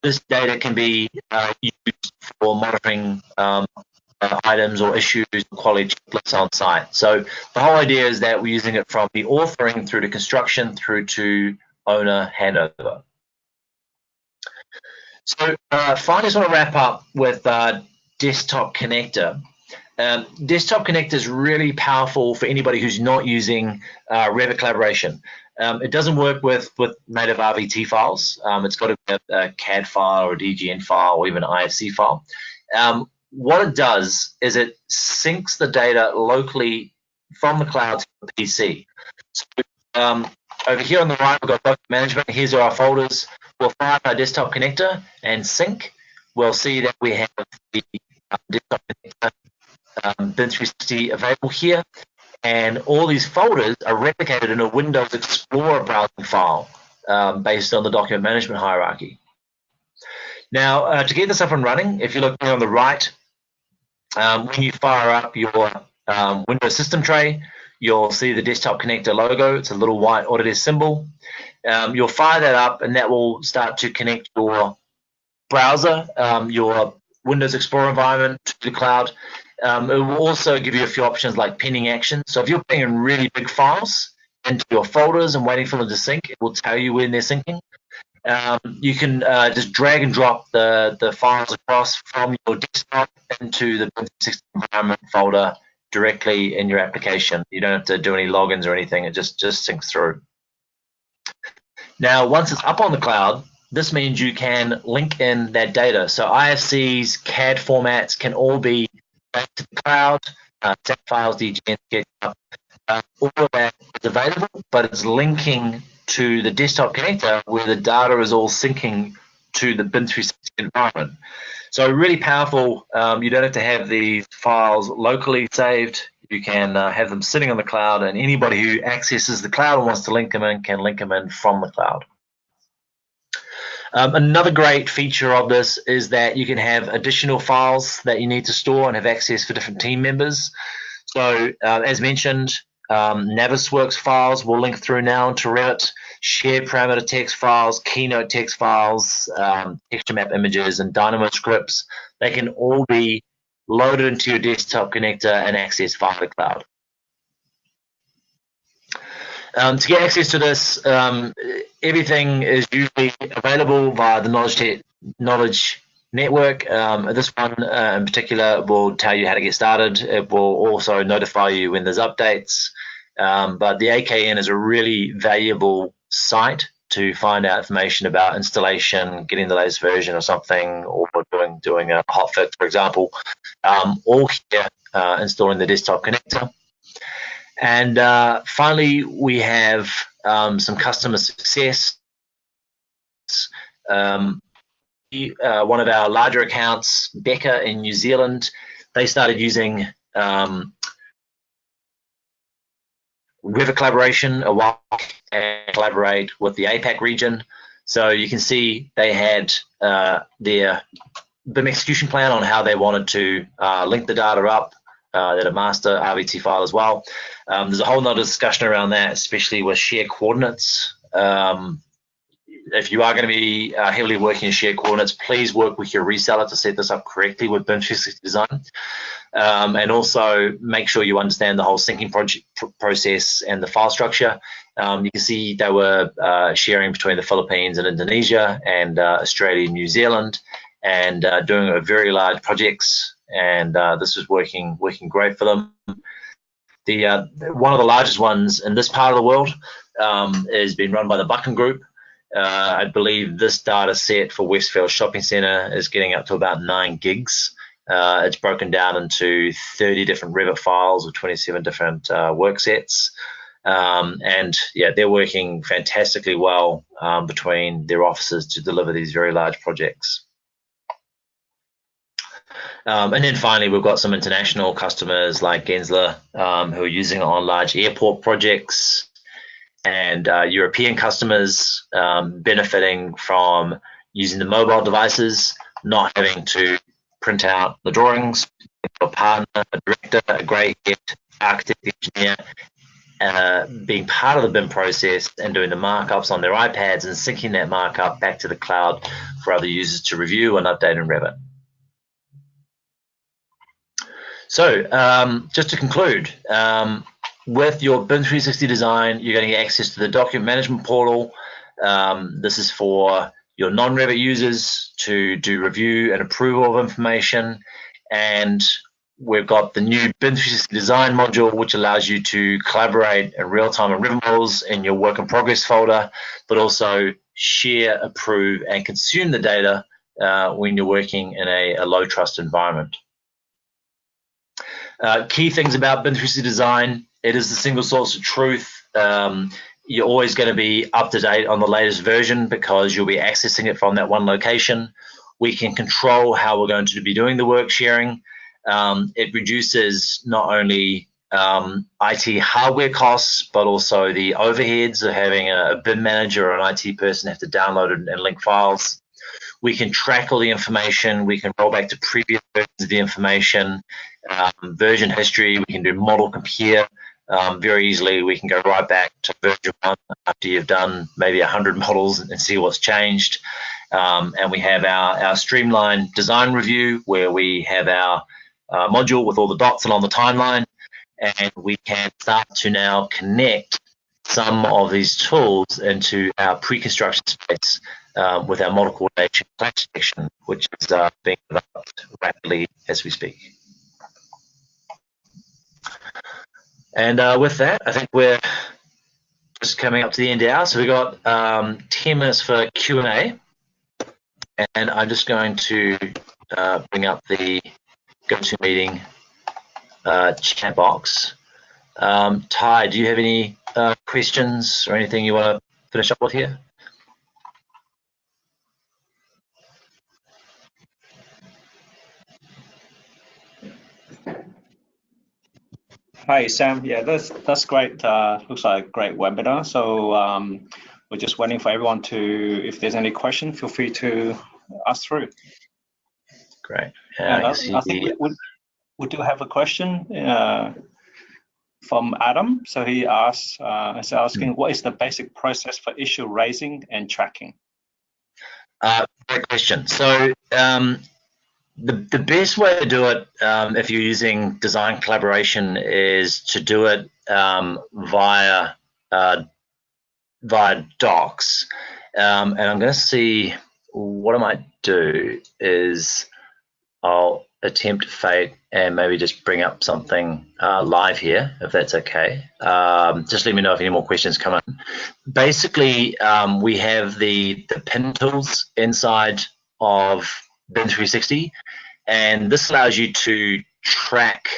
this data can be used for monitoring items or issues, quality checklists on site. So the whole idea is that we're using it from the authoring through to construction through to owner handover. So finally, I just want to wrap up with Desktop Connector. Desktop Connector is really powerful for anybody who's not using Revit Collaboration. It doesn't work with native RVT files. It's got to be a CAD file or a DGN file or even an IFC file. What it does is it syncs the data locally from the cloud to the PC. So over here on the right, we've got document management. Here's our folders. We'll fire our desktop connector and sync. We'll see that we have the desktop connector BIM 360 available here. And all these folders are replicated in a Windows Explorer browsing file based on the document management hierarchy. Now, to get this up and running, if you look here on the right, when you fire up your Windows system tray, you'll see the desktop connector logo. It's a little white Autodesk symbol. You'll fire that up, and that will start to connect your browser, your Windows Explorer environment to the cloud. It will also give you a few options like pinning actions. So if you're putting in really big files into your folders and waiting for them to sync, it will tell you when they're syncing. You can just drag and drop the files across from your desktop into the BIM 360 environment folder directly in your application. You don't have to do any logins or anything. It just syncs through. Now, once it's up on the cloud, this means you can link in that data. So IFCs, CAD formats can all be back to the cloud, set files, DGN, SketchUp, all of that is available, but it's linking to the desktop connector where the data is all syncing to the BIM 360 environment. So really powerful. You don't have to have these files locally saved. You can have them sitting on the cloud, and anybody who accesses the cloud and wants to link them in can link them in from the cloud. Another great feature of this is that you can have additional files that you need to store and have access for different team members. So as mentioned, Navisworks files will link through now into Revit, shared parameter text files, keynote text files, texture map images, and Dynamo scripts. They can all be loaded into your desktop connector and accessed via the cloud. To get access to this, everything is usually available via the Knowledge Network. This one in particular will tell you how to get started. It will also notify you when there's updates. But the AKN is a really valuable site to find out information about installation, getting the latest version of something, or doing a hotfix, for example. All here installing the desktop connector. And finally, we have some customer success. One of our larger accounts, Becca in New Zealand, they started using Revit collaboration a while and collaborate with the APAC region. So you can see they had their BIM execution plan on how they wanted to link the data up. They had a master RVT file as well. There's a whole nother discussion around that, especially with shared coordinates. If you are going to be heavily working in shared coordinates, please work with your reseller to set this up correctly with BIM 360 Design. And also make sure you understand the whole syncing process and the file structure. You can see they were sharing between the Philippines and Indonesia and Australia and New Zealand, and doing a very large projects. And this was working great for them. One of the largest ones in this part of the world is being run by the Buchan Group. I believe this data set for Westfield Shopping Centre is getting up to about 9 gigs. It's broken down into 30 different Revit files with 27 different work sets. And yeah, they're working fantastically well between their offices to deliver these very large projects. And then finally, we've got some international customers like Gensler who are using it on large airport projects, and European customers benefiting from using the mobile devices, not having to print out the drawings. A partner, a director, a grey-haired architect, engineer, being part of the BIM process and doing the markups on their iPads and syncing that markup back to the cloud for other users to review and update in Revit. So just to conclude, with your BIM 360 design, you're going to get access to the document management portal. This is for your non-Revit users to do review and approval of information. And we've got the new BIM 360 design module, which allows you to collaborate in real time on Revit models in your work in progress folder, but also share, approve, and consume the data when you're working in a low trust environment. Key things about BIM 360 design: it is the single source of truth. You're always going to be up to date on the latest version because you'll be accessing it from that one location. We can control how we're going to be doing the work sharing. It reduces not only IT hardware costs, but also the overheads of having a BIM manager or an IT person have to download and link files. We can track all the information. We can roll back to previous versions of the information, version history. We can do model compare very easily. We can go right back to version 1 after you've done maybe 100 models and see what's changed. And we have our streamlined design review, where we have our module with all the dots along the timeline, and we can start to now connect some of these tools into our pre-construction space with our model coordination clash section, which is being developed rapidly as we speak. And with that, I think we're just coming up to the end hour. So we've got 10 minutes for Q&A. And I'm just going to bring up the GoToMeeting chat box. Ty, do you have any questions or anything you want to finish up with here? Hi, Sam. Yeah, that's great. Looks like a great webinar. So we're just waiting for everyone to, if there's any question, feel free to ask through. Great. I think we do have a question from Adam. So he asks, is asking, what is the basic process for issue raising and tracking? Great question. So the best way to do it, if you're using design collaboration, is to do it via docs. And I'm going to see what I might do is I'll attempt fate and maybe just bring up something live here, if that's okay. Just let me know if any more questions come in. Basically, we have the pin tools inside of BIM 360, and this allows you to track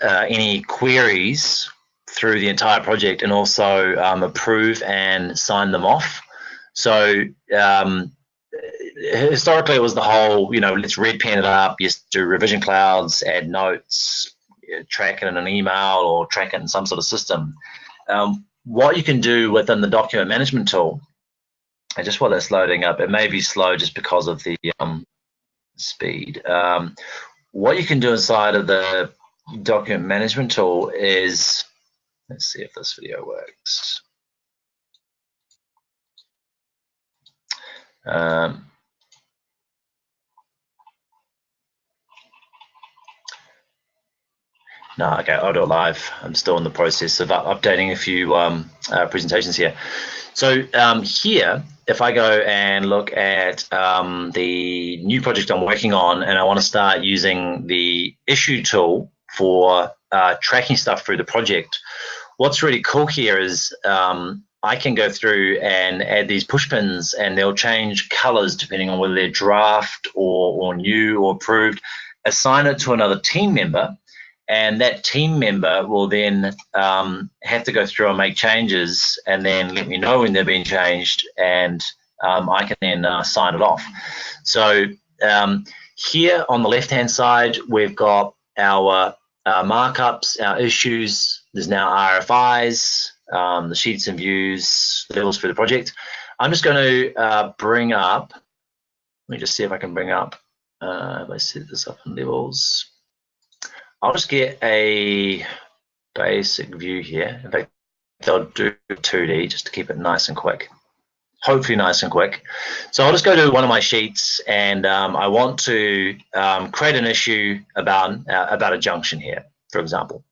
any queries through the entire project and also approve and sign them off. So historically, it was the whole, let's red pen it up, just do revision clouds, add notes, track it in an email or track it in some sort of system. What you can do within the document management tool, and just while that's loading up, it may be slow just because of the speed. What you can do inside of the document management tool is, let's see if this video works. No, okay, I'll do it live. I'm still in the process of updating a few presentations here. So here, if I go and look at the new project I'm working on, and I want to start using the issue tool for tracking stuff through the project, what's really cool here is I can go through and add these push pins, and they'll change colors depending on whether they're draft or new or approved, assign it to another team member, and that team member will then have to go through and make changes and then let me know when they're being changed, and I can then sign it off. So here on the left-hand side, we've got our markups, our issues. There's now RFIs, the sheets and views, levels for the project. I'm just going to bring up, let me just see if I can bring up, if I set this up in levels. I'll just get a basic view here. In fact, I'll do 2D just to keep it nice and quick. Hopefully nice and quick. So I'll just go to one of my sheets, and I want to create an issue about a junction here, for example.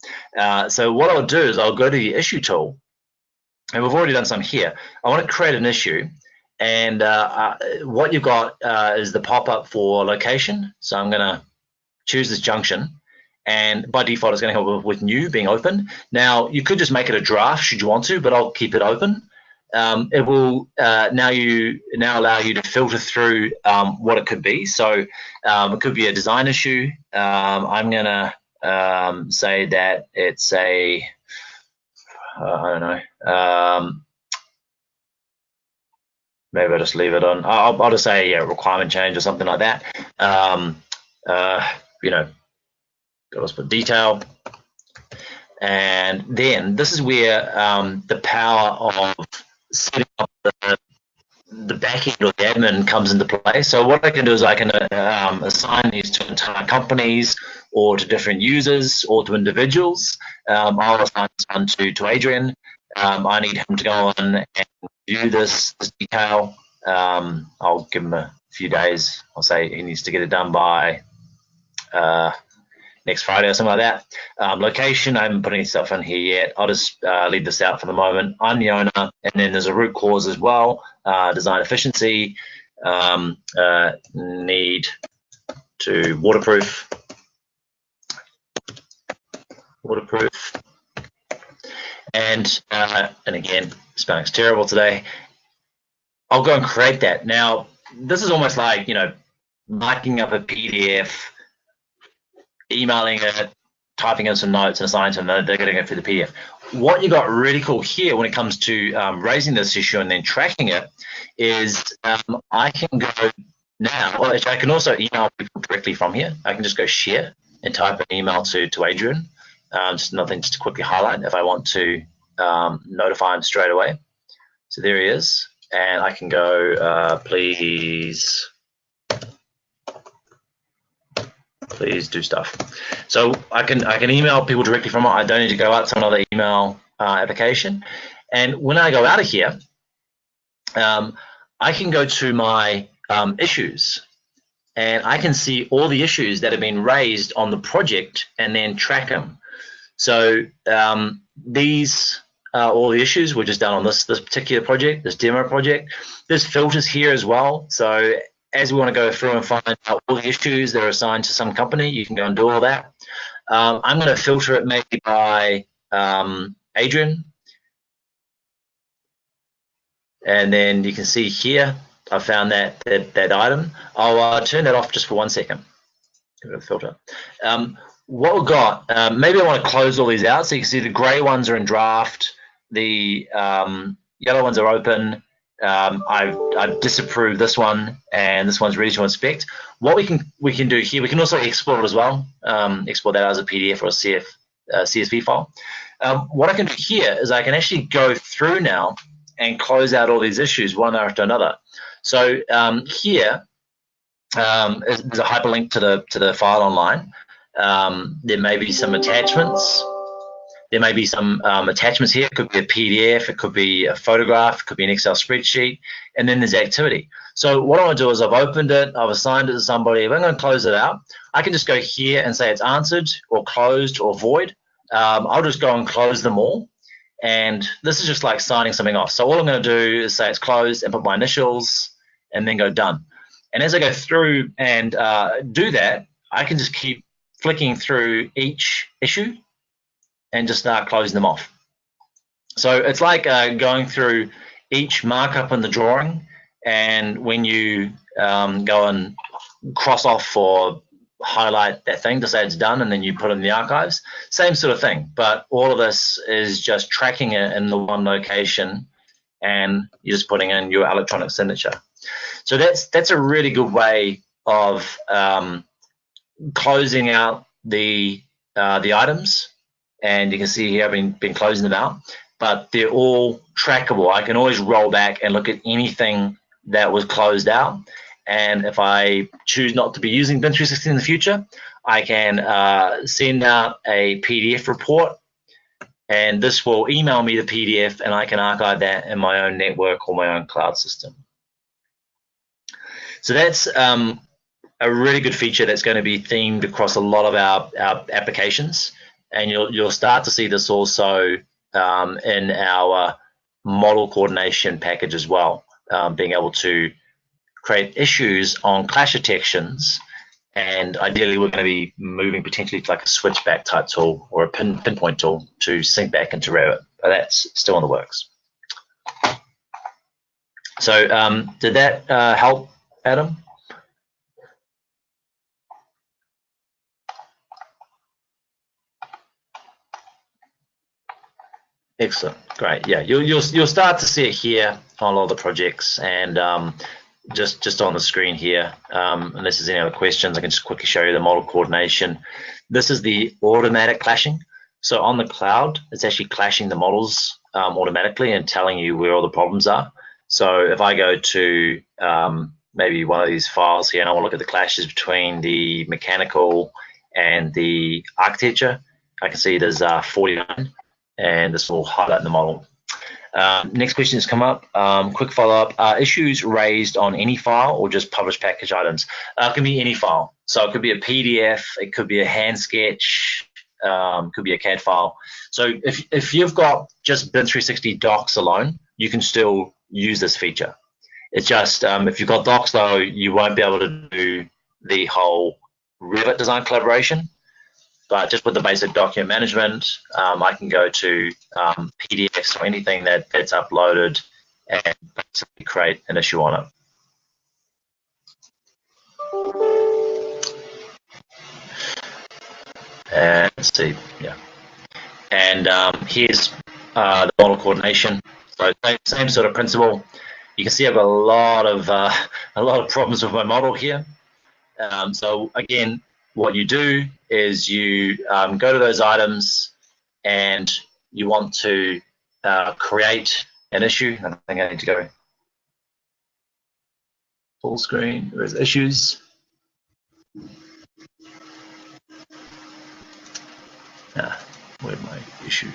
So what I'll do is I'll go to the issue tool, and we've already done some here. I want to create an issue, and what you've got is the pop-up for location. So I'm going to choose this junction, and by default it's going to help with new being open. Now you could just make it a draft should you want to, but I'll keep it open. It will now allow you to filter through what it could be. So it could be a design issue. I'm going to say that it's a I don't know. Maybe I'll just leave it on. I'll just say requirement change or something like that. You know, let's put detail. And then this is where the power of setting up the back end or the admin comes into play. So what I can do is I can assign these to entire companies or to different users or to individuals. I'll assign this one to Adrian. I need him to go on and view this detail. I'll give him a few days. I'll say he needs to get it done by next Friday or something like that. Location, I haven't put any stuff in here yet. I'll just leave this out for the moment. I'm the owner, and then there's a root cause as well. Design efficiency, need to waterproof, and again, spelling's terrible today. I'll go and create that. Now, this is almost like, you know, marking up a PDF, emailing it, typing in some notes and assigning them, they're going to go through the PDF. What you got really cool here when it comes to raising this issue and then tracking it is I can go now, or I can also email people directly from here. I can just go share and type an email to Adrian. Just nothing just to quickly highlight if I want to notify him straight away. So there he is. And I can go, please do stuff. So I can email people directly from it. I don't need to go out to another email application. And when I go out of here, I can go to my issues, and I can see all the issues that have been raised on the project and then track them. So these all the issues were just done on this particular project, this demo project. There's filters here as well. So as we want to go through and find out all the issues that are assigned to some company, you can go and do all that. I'm going to filter it maybe by Adrian. And then you can see here, I found that item. I'll turn that off just for 1 second. Give it a filter. What we've got, maybe I want to close all these out so you can see the gray ones are in draft, the yellow ones are open. I've disapproved this one, and this one's ready to inspect. What we can do here, we can also export it as well. Export that as a PDF or a CSV file. What I can do here is I can actually go through now and close out all these issues one after another. So here there's a hyperlink to the file online. There may be some attachments. There may be some attachments here. It could be a PDF, it could be a photograph, it could be an Excel spreadsheet, and then there's activity. So what I want to do is I've opened it, I've assigned it to somebody. If I'm going to close it out, I can just go here and say it's answered or closed or void. I'll just go and close them all. And this is just like signing something off. So all I'm going to do is say it's closed and put my initials and then go done. And as I go through and do that, I can just keep flicking through each issue and just start closing them off. So it's like going through each markup in the drawing, and when you go and cross off or highlight that thing to say it's done, and then you put it in the archives, same sort of thing, but all of this is just tracking it in the one location, and you're just putting in your electronic signature. So that's a really good way of closing out the items. And you can see here I've been closing them out, but they're all trackable. I can always roll back and look at anything that was closed out. And if I choose not to be using BIM 360 in the future, I can send out a PDF report, and this will email me the PDF, and I can archive that in my own network or my own cloud system. So that's a really good feature that's going to be themed across a lot of our applications. And you'll start to see this also in our model coordination package as well, being able to create issues on clash detections And ideally, we're going to be moving potentially to like a switchback type tool or a pinpoint tool to sync back into Revit. But that's still in the works. So did that help, Adam? Excellent, great. Yeah, you'll start to see it here on a lot of the projects, and just on the screen here. Unless there's any other questions, I can just quickly show you the model coordination. This is the automatic clashing. So on the cloud, it's actually clashing the models automatically and telling you where all the problems are. So if I go to maybe one of these files here and I want to look at the clashes between the mechanical and the architecture, I can see there's 49, and this will highlight the model. Next question has come up. Quick follow-up. Issues raised on any file or just published package items? It can be any file. So it could be a PDF, it could be a hand sketch, could be a CAD file. So if you've got just BIM 360 docs alone, you can still use this feature. It's just if you've got docs though, you won't be able to do the whole Revit design collaboration. But just with the basic document management, I can go to PDFs or anything that's uploaded and basically create an issue on it. And let's see, yeah. And here's the model coordination. So same sort of principle. You can see I've got a lot of problems with my model here. So again, what you do is you go to those items and you want to create an issue. I think I need to go full screen. Where's issues? Where's my issue?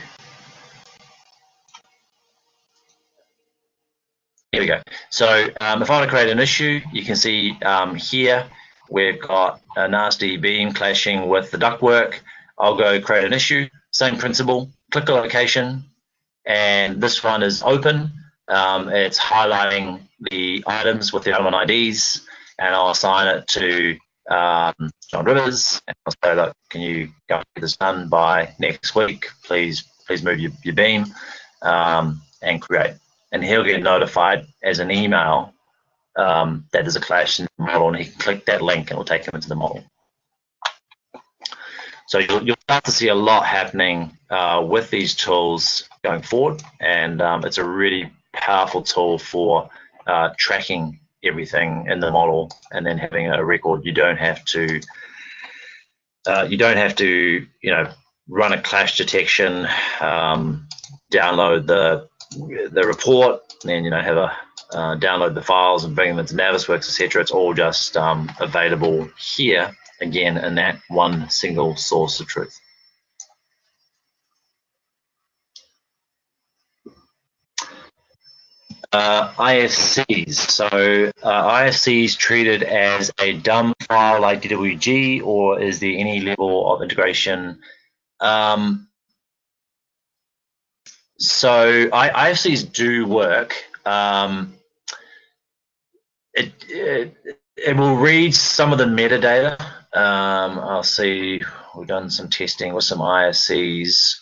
Here we go. So if I want to create an issue, you can see here we've got a nasty beam clashing with the ductwork. I'll go create an issue, same principle, click a location, and this one is open. It's highlighting the items with the element IDs, and I'll assign it to John Rivers, and I'll say, look, can you get this done by next week? Please move your beam and create. And he'll get notified as an email that there's a clash in the model, and he can click that link and it'll take him into the model. So you'll start to see a lot happening with these tools going forward, and it's a really powerful tool for tracking everything in the model and then having a record. You don't have to run a clash detection, download the report, and then have a download the files and bring them into Navisworks, etc. It's all just available here, again, in that one single source of truth. IFCs. So IFCs treated as a dumb file like DWG, or is there any level of integration? So IFCs do work. It will read some of the metadata. I'll see, we've done some testing with some IFCs.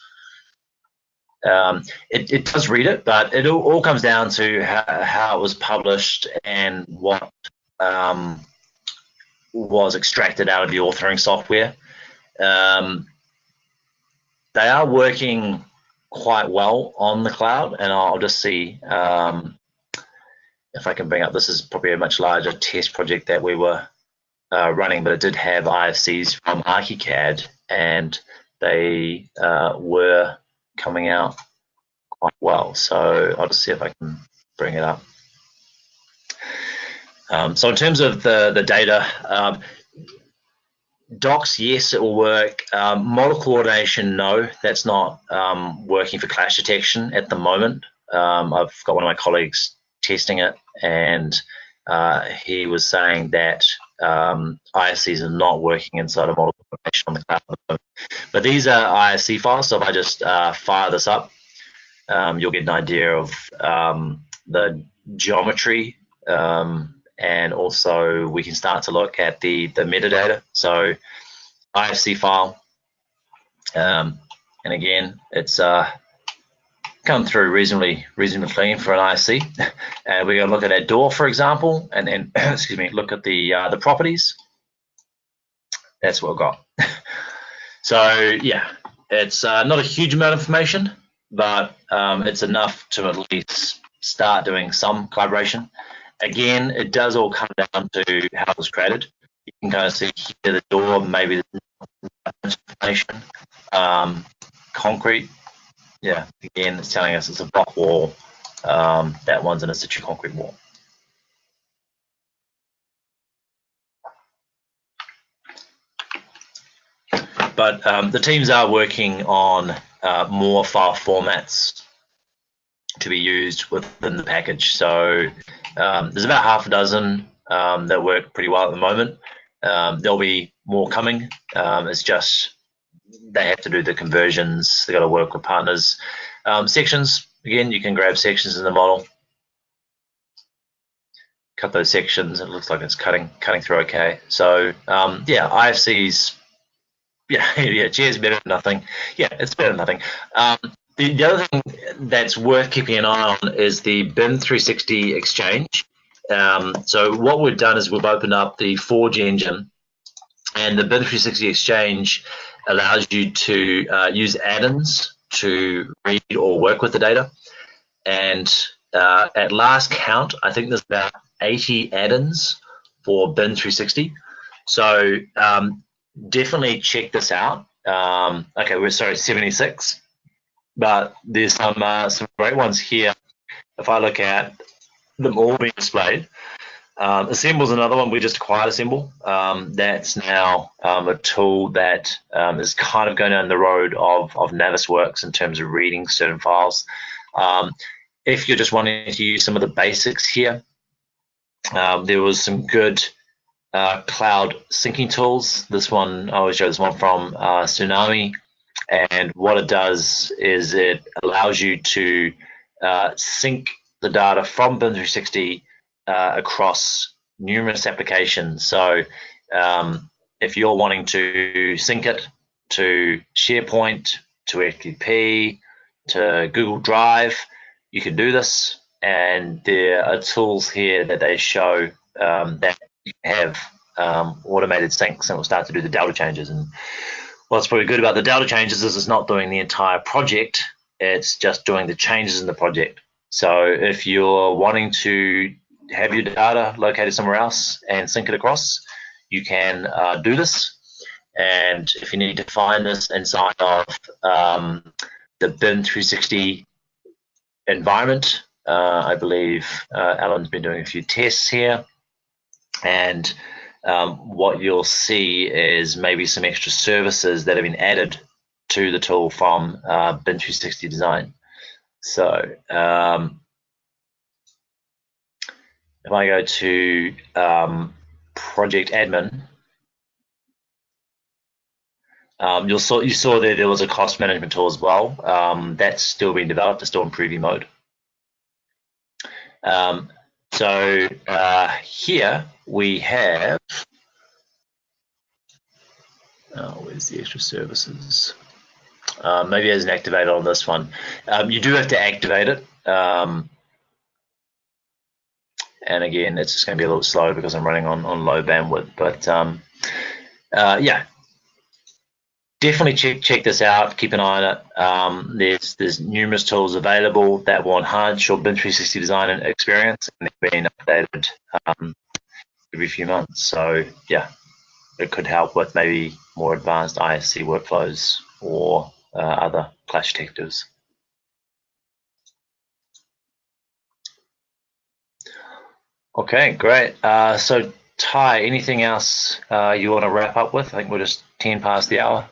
It does read it, but it all comes down to how it was published and what was extracted out of the authoring software. They are working quite well on the cloud, and I'll just see if I can bring up, this is probably a much larger test project that we were running, but it did have IFCs from ArchiCAD, and they were coming out quite well. So I'll just see if I can bring it up. So in terms of the data, docs, yes, it will work. Model coordination, no, that's not working for clash detection at the moment. I've got one of my colleagues testing it, and he was saying that IFCs are not working inside of model coordination on the cloud. But these are IFC files, so if I just fire this up, you'll get an idea of the geometry and also we can start to look at the metadata. So IFC file, and again, it's come through reasonably clean for an IFC. And we're going to look at that door, for example, and then excuse me, look at the properties. That's what we've got. So yeah, it's not a huge amount of information, but it's enough to at least start doing some collaboration. Again, it does all come down to how it was created. You can kind of see here the door, maybe the information, concrete. Yeah, again, it's telling us it's a block wall. That one's an in-situ concrete wall. But the teams are working on more file formats to be used within the package. So there's about half a dozen that work pretty well at the moment. There'll be more coming. It's just they have to do the conversions. They've got to work with partners. Sections, again, you can grab sections in the model. Cut those sections. It looks like it's cutting through okay. So yeah, IFCs. Yeah, cheers, better than nothing. Yeah, it's better than nothing. The other thing that's worth keeping an eye on is the BIM 360 Exchange. So what we've done is we've opened up the Forge engine, and the BIM 360 Exchange allows you to use add-ins to read or work with the data. And at last count, I think there's about 80 add-ins for BIM 360. So definitely check this out. Okay, we're sorry, 76, but there's some great ones here. If I look at them all being displayed, Assemble's another one. We just acquired Assemble. That's now a tool that is kind of going down the road of Navisworks in terms of reading certain files. If you're just wanting to use some of the basics here, there was some good cloud syncing tools. This one, I always show this one from Tsunami, and what it does is it allows you to sync the data from BIM 360 across numerous applications. So if you're wanting to sync it to SharePoint, to FTP, to Google Drive, you can do this, and there are tools here that they show that have automated syncs, and will start to do the delta changes. And what's probably good about the delta changes is it's not doing the entire project, it's just doing the changes in the project. So if you're wanting to have your data located somewhere else and sync it across, you can do this. And if you need to find this inside of the BIM 360 environment, I believe Alan's been doing a few tests here, and what you'll see is maybe some extra services that have been added to the tool from BIM 360 design. So if I go to project admin, you saw there was a cost management tool as well. That's still being developed. It's still in preview mode. So here we have, where's the extra services? Maybe it hasn't activated on this one. You do have to activate it. And again, it's just going to be a little slow because I'm running on low bandwidth. But yeah, definitely check this out. Keep an eye on it. There's numerous tools available that will enhance your BIM 360 design and experience, and they're being updated every few months. So yeah, it could help with maybe more advanced ISC workflows or other clash detectors. Okay, great. So Ty, anything else you want to wrap up with? I think we're just 10 past the hour.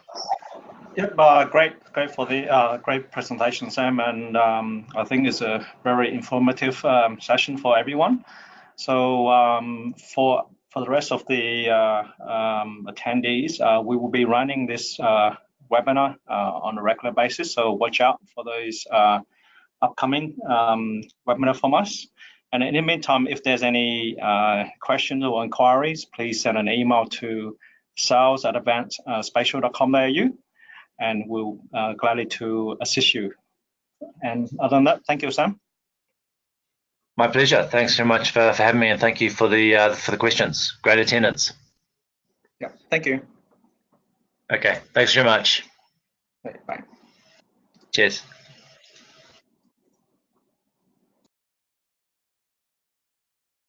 Yep, great for the great presentation, Sam, and I think it's a very informative session for everyone. So for the rest of the attendees, we will be running this webinar on a regular basis. So watch out for those upcoming webinar from us. And in the meantime, if there's any questions or inquiries, please send an email to sales@spatial.com.au, and we'll gladly to assist you. And other than that, thank you, Sam. My pleasure. Thanks very much for having me, and thank you for the questions. Great attendance. Yeah, thank you. Okay, thanks very much. Bye. Cheers.